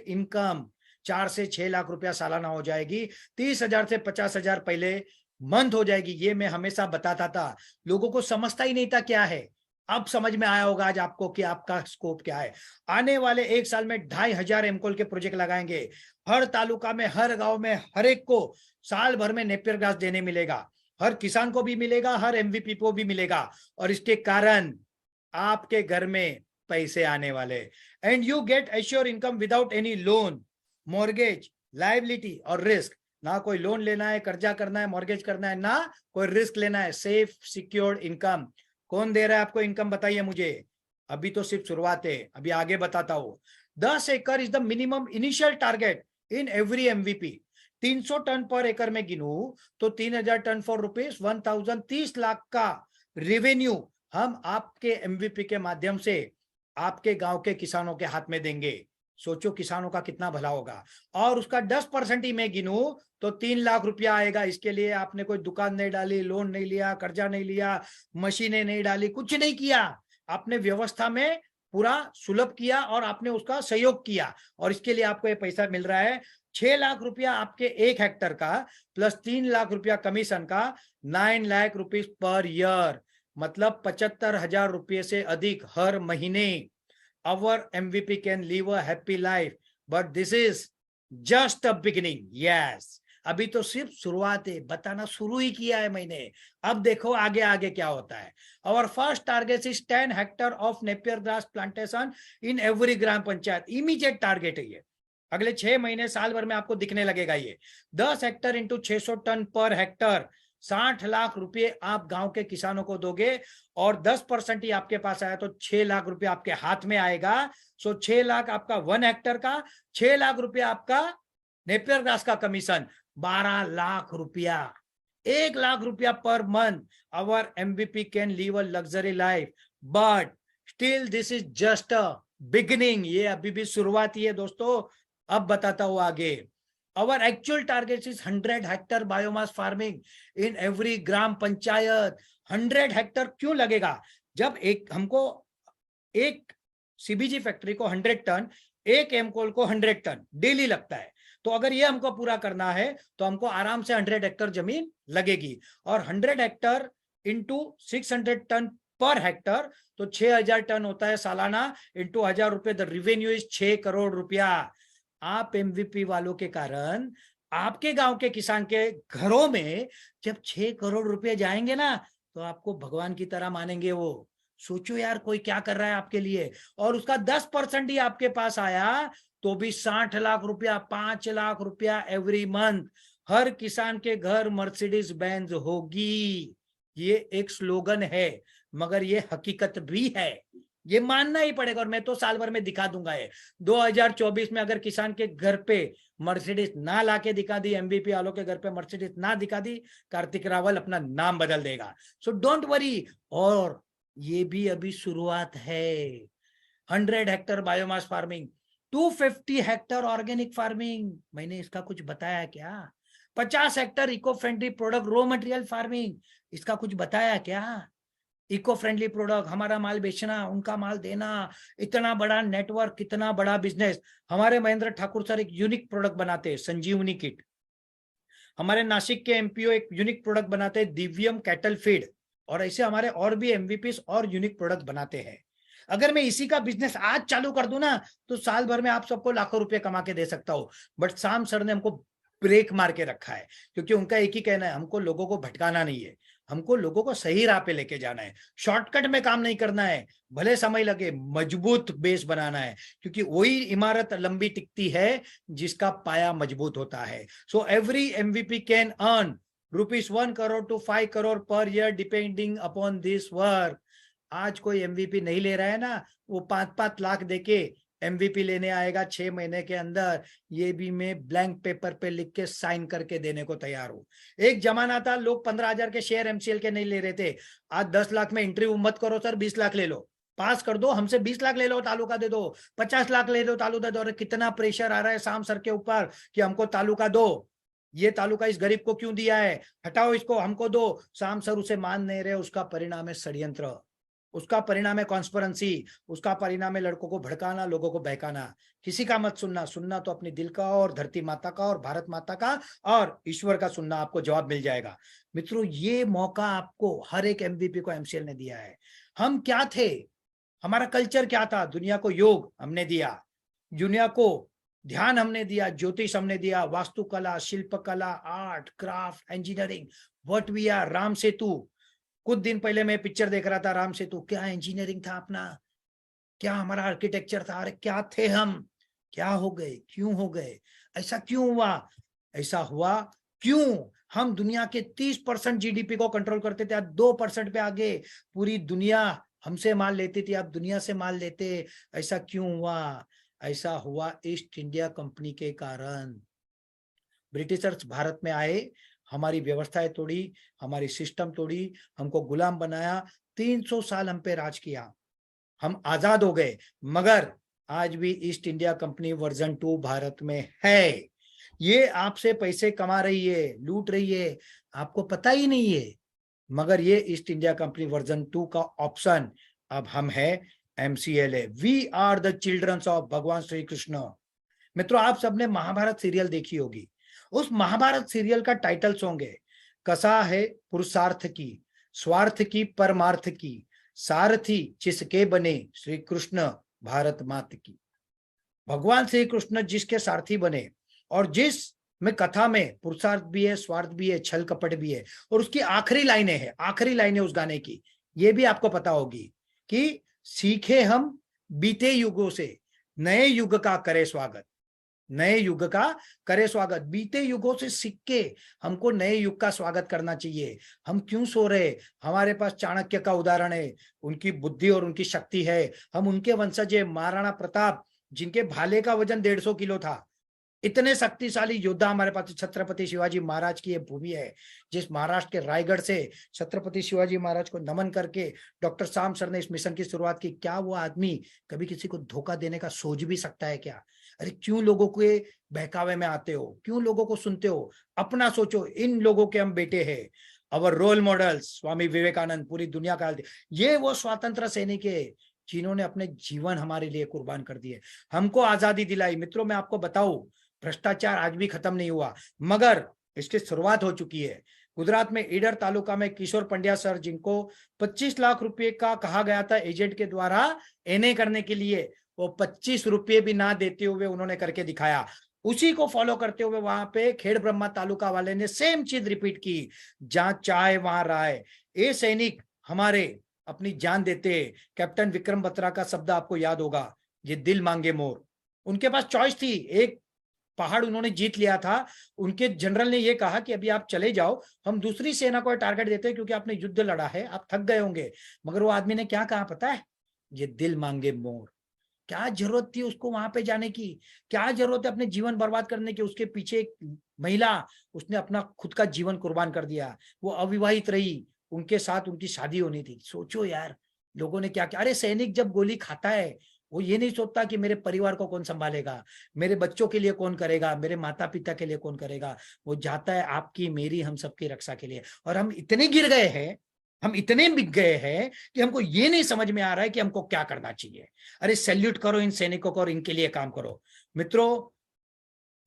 इनकम 4 से 6 लाख रुपया सालाना हो जाएगी। 30,000 से 50,000 पहले मंथ हो जाएगी। ये मैं हमेशा बताता था, लोगों को समझता ही नहीं था क्या है। अब समझ में आया होगा आज आपको कि आपका स्कोप क्या है। आने वाले 1 साल में 2,500 एमकोल के प्रोजेक्ट लगाएंगे। हर तालुका में, हर गांव में, हर एक को साल भर में नेपियर ग्रास देने मिलेगा। हर किसान को भी मिलेगा, हर एमवीपी को भी मिलेगा। और इसके कारण आपके घर में पैसे आने वाले। And you get assure income without any loan, mortgage, liability और रिस्क। ना कोई लोन लेना है, कर्जा करना है, मॉर्गेज करना है, ना कोई रिस्क लेना है। Safe secured income. कौन दे रहा है आपको इनकम? बताइए मुझे। अभी तो सिर्फ शुरुआत है, अभी आगे बताता हूं। 10 एकड़ is the minimum initial target in every MVP. 300 ton per एकड़ में गिनू तो 3,000 टन फॉर रुपीज 1,030 लाख का रेवेन्यू हम आपके एमवीपी के माध्यम से आपके गांव के किसानों के हाथ में देंगे। सोचो किसानों का कितना भला होगा। और उसका 10% ही मैं गिनू तो 3 लाख रुपया आएगा। इसके लिए आपने कोई दुकान नहीं डाली, लोन नहीं लिया, कर्जा नहीं लिया, मशीनें नहीं डाली, कुछ नहीं किया। आपने व्यवस्था में पूरा सुलभ किया और आपने उसका सहयोग किया, और इसके लिए आपको ये पैसा मिल रहा है। 6 लाख रुपया आपके 1 हेक्टर का प्लस 3 लाख रुपया कमीशन का, 9 लाख रुपीज पर ईयर, मतलब 75,000 रुपये से अधिक हर महीने। Our MVP can live a happy life, but this is just a beginning. Yes, अभी तो सिर्फ शुरुआत है, बताना शुरू ही किया है मैंने। अब देखो आगे आगे क्या होता है। Our first target is 10 hectare of Napier grass plantation in every gram panchayat. Immediate target है ये, अगले 6 महीने साल भर में आपको दिखने लगेगा ये। 10 hectare into 600 ton per hectare, 60 lakh रुपए आप गांव के किसानों को दोगे। और 10% ही आपके पास आया तो 6 लाख रुपए आपके हाथ में आएगा। सो 6 लाख आपका 1 हेक्टर का, 6 लाख रुपया आपका नेपियर ग्रास का कमीशन, 12 लाख रुपया, 1 लाख रुपया per month. Our MVP can live a luxury life, but still this is just a beginning. ये अभी भी शुरुआत ही है दोस्तों। अब बताता हूं आगे। Our actual target is 100 hectare biomass farming in every gram panchayat. 100 Hector क्यों लगेगा? जब हमको एक सीबीजी फैक्ट्री को 100 टन, एक एमकोल को 100 टन डेली लगता है। तो अगर ये हमको पूरा करना है तो हमको आराम से 100 हेक्टर जमीन लगेगी। और 100 hectare into 600 ton per hectare तो 6,000 टन होता है सालाना, इंटू 1,000 रुपए। द रेवेन्यू इज 6 करोड़ रुपया। आप एमवीपी वालों के कारण आपके गांव के किसान के घरों में जब 6 करोड़ रुपए जाएंगे ना, तो आपको भगवान की तरह मानेंगे वो। सोचो यार, कोई क्या कर रहा है आपके लिए। और उसका 10% ही आपके पास आया तो भी 60 लाख रुपया, 5 लाख रुपया एवरी मंथ। हर किसान के घर मर्सिडीज बेंज होगी। ये एक स्लोगन है मगर ये हकीकत भी है, ये मानना ही पड़ेगा। और मैं तो साल भर में दिखा दूंगा ये 2024 में अगर किसान के घर पे मर्सिडीज ना लाके दिखा दी, एमवीपी वालों के घर पे मर्सिडीज ना दिखा दी, कार्तिक रावल अपना नाम बदल देगा। So don't worry. और ये भी अभी शुरुआत है। 100 hectare biomass farming, 250 hectare organic farming, मैंने इसका कुछ बताया क्या? 50 hectare eco friendly product raw material farming, इसका कुछ बताया क्या? इको फ्रेंडली प्रोडक्ट, हमारा माल बेचना, उनका माल देना, इतना बड़ा नेटवर्क, कितना बड़ा बिजनेस। हमारे महेंद्र ठाकुर सर एक यूनिक प्रोडक्ट बनाते हैं, संजीवनी किट। हमारे नासिक के एमपीओ एक यूनिक प्रोडक्ट बनाते हैं, दिव्यम कैटल फीड। और ऐसे हमारे और भी एमवीपीस और यूनिक प्रोडक्ट बनाते हैं। अगर मैं इसी का बिजनेस आज चालू कर दूं ना तो साल भर में आप सबको लाखों रुपए कमा के दे सकता हूं। बट शाम सर ने हमको ब्रेक मार के रखा है, क्योंकि उनका एक ही कहना है, हमको लोगों को भटकाना नहीं है, हमको लोगों को सही राह पे लेके जाना है। शॉर्टकट में काम नहीं करना है, भले समय लगे, मजबूत बेस बनाना है, क्योंकि वही इमारत लंबी टिकती है जिसका पाया मजबूत होता है। So every MVP can earn ₹1 crore to 5 crore per year depending upon this work. आज कोई एमवीपी नहीं ले रहा है ना, वो 5-5 लाख देके एमवीपी लेने आएगा 6 महीने के अंदर, ये भी मैं ब्लैंक पेपर पे लिख के साइन करके देने को तैयार हूं। एक जमाना था लोग 15,000 के शेयर एमसीएल के नहीं ले रहे थे। आज 10 लाख में इंटरव्यू मत करो सर, 20 लाख ले लो, पास कर दो, हमसे 20 लाख ले लो, तालुका दे दो, 50 लाख ले दो, तालुका दे दो। अरे कितना प्रेशर आ रहा है शाम सर के ऊपर कि हमको तालुका दो, ये तालुका इस गरीब को क्यों दिया है, हटाओ इसको, हमको दो। शाम सर उसे मान नहीं रहे, उसका परिणाम है षड्यंत्र, उसका परिणाम है कॉन्स्पिरेंसी, उसका परिणाम है लड़कों को भड़काना, लोगों को बहकाना। किसी का मत सुनना, सुनना तो अपने दिल का और धरती माता का और भारत माता का और ईश्वर का सुनना, आपको जवाब मिल जाएगा। मित्रों, ये मौका आपको हर एक एमवीपी को एमसीएल ने दिया है। हम क्या थे, हमारा कल्चर क्या था? दुनिया को योग हमने दिया, दुनिया को ध्यान हमने दिया, ज्योतिष हमने दिया, वास्तुकला, शिल्पकला, art, craft, engineering, what we are. Ram Setu, कुछ दिन पहले मैं पिक्चर देख रहा था, राम सेतु, क्या इंजीनियरिंग था अपना, क्या हमारा आर्किटेक्चर था। अरे क्या थे हम, क्या हो गए, क्यों हो गए, ऐसा क्यों हुआ? ऐसा हुआ क्यों? हम दुनिया के 30% जीडीपी को कंट्रोल करते थे, आज 2% पे आगे। पूरी दुनिया हमसे माल लेती थी, अब दुनिया से माल लेते। ऐसा क्यों हुआ? ऐसा हुआ ईस्ट इंडिया कंपनी के कारण। ब्रिटिशर्स भारत में आए, हमारी व्यवस्थाएं तोड़ी, हमारी सिस्टम तोड़ी, हमको गुलाम बनाया, 300 साल हम पे राज किया, हम आजाद हो गए। मगर आज भी east India company version 2 Bharat में है। ये आपसे पैसे कमा रही है, लूट रही है, आपको पता ही नहीं है। मगर ये ईस्ट इंडिया कंपनी वर्जन 2 का ऑप्शन अब हम है, एमसीएल है। We are the childrens of Bhagwan Shri Krishna. मित्रों, आप सबने महाभारत सीरियल देखी होगी। उस महाभारत सीरियल का टाइटल सॉन्ग है, कसा है पुरुषार्थ की, स्वार्थ की परमार्थ की, सारथी जिसके बने श्री कृष्ण भारत मात की। भगवान श्री कृष्ण जिसके सारथी बने, और जिस में कथा में पुरुषार्थ भी है, स्वार्थ भी है, छल कपट भी है। और उसकी आखिरी लाइनें है, आखिरी लाइनें उस गाने की, ये भी आपको पता होगी कि सीखे हम बीते युगों से, नए युग का करे स्वागत, नए युग का करे स्वागत। बीते युगों से सीख के हमको नए युग का स्वागत करना चाहिए। हम क्यों सो रहे? हमारे पास चाणक्य का उदाहरण है, उनकी बुद्धि और उनकी शक्ति है। हम उनके वंशज है। महाराणा प्रताप, जिनके भाले का वजन 150 किलो था, इतने शक्तिशाली योद्धा हमारे पास। छत्रपति शिवाजी महाराज की ये भूमि है, जिस महाराष्ट्र के रायगढ़ से छत्रपति शिवाजी महाराज को नमन करके डॉक्टर शाम सर ने इस मिशन की शुरुआत की। क्या वो आदमी कभी किसी को धोखा देने का सोच भी सकता है क्या? अरे क्यों लोगों के बहकावे में आते हो, क्यों लोगों को सुनते हो? अपना सोचो। इन लोगों के हम बेटे हैं। अवर रोल मॉडल्स स्वामी विवेकानंद, पूरी दुनिया का ये वो स्वतंत्र सैनिक है जिन्होंने अपने जीवन हमारे लिए कुर्बान कर दिए, हमको आजादी दिलाई। मित्रों, मैं आपको बताऊं, भ्रष्टाचार आज भी खत्म नहीं हुआ, मगर इसकी शुरुआत हो चुकी है। गुजरात में ईडर तालुका में किशोर पंड्या सर, जिनको 25 लाख रुपए का कहा गया था एजेंट के द्वारा एनए करने के लिए, वो 25 रुपए भी ना देते हुए उन्होंने करके दिखाया। उसी को फॉलो करते हुए वहां पे खेड़ ब्रह्मा तालुका वाले ने सेम चीज रिपीट की, जहां चाय वहां राय। ये सैनिक हमारे अपनी जान देते। कैप्टन विक्रम बत्रा का शब्द आपको याद होगा, ये दिल मांगे मोर। उनके पास चॉइस थी, एक पहाड़ उन्होंने जीत लिया था। उनके जनरल ने ये कहा कि अभी आप चले जाओ, हम दूसरी सेना को टारगेट देते हैं क्योंकि आपने युद्ध लड़ा है, आप थक गए होंगे। मगर वो आदमी ने क्या कहा पता है? ये दिल मांगे मोर। क्या जरूरत थी उसको वहां पे जाने की? क्या जरूरत है अपने जीवन बर्बाद करने की? उसके पीछे एक महिला, उसने अपना खुद का जीवन कुर्बान कर दिया। वो अविवाहित रही, उनके साथ उनकी शादी होनी थी। सोचो यार, लोगों ने क्या किया। अरे सैनिक जब गोली खाता है वो ये नहीं सोचता कि मेरे परिवार को कौन संभालेगा, मेरे बच्चों के लिए कौन करेगा, मेरे माता पिता के लिए कौन करेगा। वो जाता है आपकी, मेरी, हम सबकी रक्षा के लिए। और हम इतने गिर गए हैं, हम इतने बिक गए हैं कि हमको ये नहीं समझ में आ रहा है कि हमको क्या करना चाहिए। अरे सैल्यूट करो इन सैनिकों को और इनके लिए काम करो। मित्रों,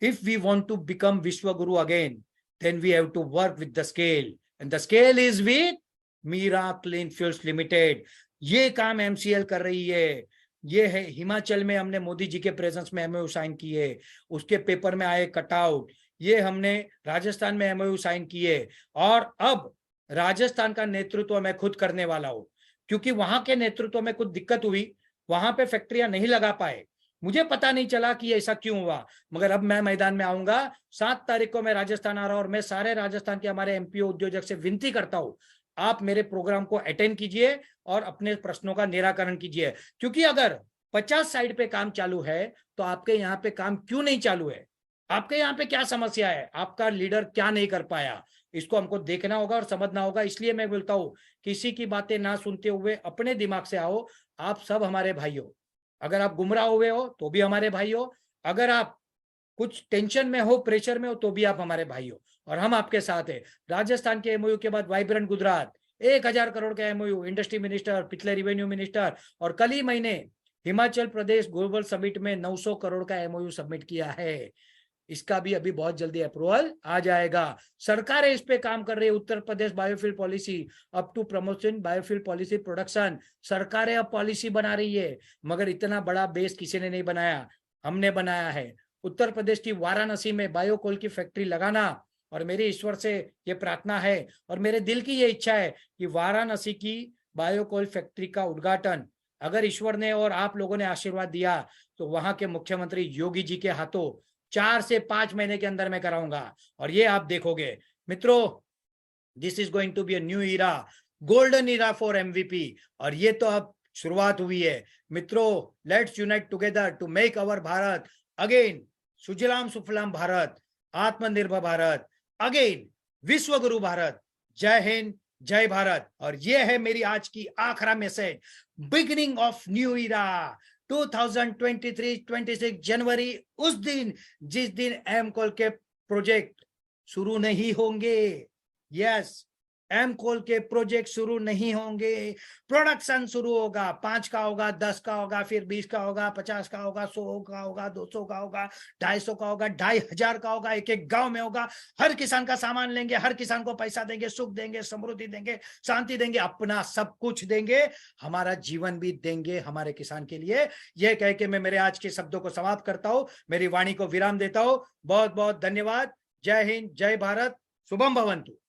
if we want to become Vishwaguru again, then we have to work with the scale, and the scale is with Meera clean fuels limited. ये काम MCL कर रही है। ये है हिमाचल में हमने मोदी जी के प्रेजेंस में MOU साइन किए, उसके पेपर में आए कटआउट। ये हमने राजस्थान में MOU साइन किए, और अब राजस्थान का नेतृत्व मैं खुद करने वाला हूं, क्योंकि वहां के नेतृत्व में कुछ दिक्कत हुई, वहां पे फैक्ट्रियां नहीं लगा पाए। मुझे पता नहीं चला कि ऐसा क्यों हुआ, मगर अब मैं मैदान में आऊंगा। 7 तारीख को मैं राजस्थान आ रहा हूं, और मैं सारे राजस्थान के हमारे MPO उद्योजक से विनती करता हूं, आप मेरे प्रोग्राम को अटेंड कीजिए और अपने प्रश्नों का निराकरण कीजिए। क्योंकि अगर 50 साइड पे काम चालू है तो आपके यहाँ पे काम क्यों नहीं चालू है? आपके यहाँ पे क्या समस्या है? आपका लीडर क्या नहीं कर पाया? इसको हमको देखना होगा और समझना होगा। इसलिए मैं बोलता हूं, किसी की बातें ना सुनते हुए अपने दिमाग से आओ। आप सब हमारे भाई हो। अगर आप गुमराह हुए हो तो भी हमारे भाई हो, अगर आप कुछ टेंशन में हो, प्रेशर में हो, तो भी आप हमारे भाई हो, और हम आपके साथ है। राजस्थान के MOU के बाद वाइब्रेंट गुजरात, 1000 करोड़ का MOU, इंडस्ट्री मिनिस्टर, पिछले रिवेन्यू मिनिस्टर, और कल ही महीने हिमाचल प्रदेश ग्लोबल समिट में 900 करोड़ का MOU सबमिट किया है। इसका भी अभी बहुत जल्दी अप्रूवल आ जाएगा। सरकारें इस पे काम कर रही है। Uttar Pradesh biofuel policy, up to promotion biofuel policy production, सरकारें अब पॉलिसी बना रही है। मगर इतना बड़ा बेस किसी ने नहीं बनाया, हमने बनाया है। उत्तर प्रदेश की वाराणसी में बायोकोल की फैक्ट्री लगाना, और मेरी ईश्वर से ये प्रार्थना है और मेरे दिल की ये इच्छा है कि वाराणसी की बायोकोल फैक्ट्री का उद्घाटन, अगर ईश्वर ने और आप लोगों ने आशीर्वाद दिया, तो वहां के मुख्यमंत्री योगी जी के हाथों 4 से 5 महीने के अंदर मैं कराऊंगा, और ये आप देखोगे। मित्रों, this is going to be a new era, golden era for MVP, और ये तो अब शुरुआत हुई है। मित्रों, let's unite together to make our Bharat again सुजलाम सुफलाम भारत, आत्मनिर्भर भारत, अगेन विश्वगुरु भारत। जय हिंद, जय भारत। और ये है मेरी आज की आखिरी message, beginning of new era 2023-26 जनवरी, उस दिन जिस दिन एमकोल के प्रोजेक्ट शुरू नहीं होंगे। यस, एमकोल के प्रोजेक्ट शुरू नहीं होंगे, प्रोडक्शन शुरू होगा। 5 का होगा, 10 का होगा, फिर 20 का होगा, 50 का होगा, 100 का होगा, 200 का होगा, 250 का होगा, 2500 का होगा। एक एक गांव में होगा। हर किसान का सामान लेंगे, हर किसान को पैसा देंगे, सुख देंगे, समृद्धि देंगे, शांति देंगे, अपना सब कुछ देंगे, हमारा जीवन भी देंगे हमारे किसान के लिए। यह कह के मैं मेरे आज के शब्दों को समाप्त करता हूं, मेरी वाणी को विराम देता हूं। बहुत बहुत धन्यवाद। जय हिंद, जय भारत, शुभम भवन्तु।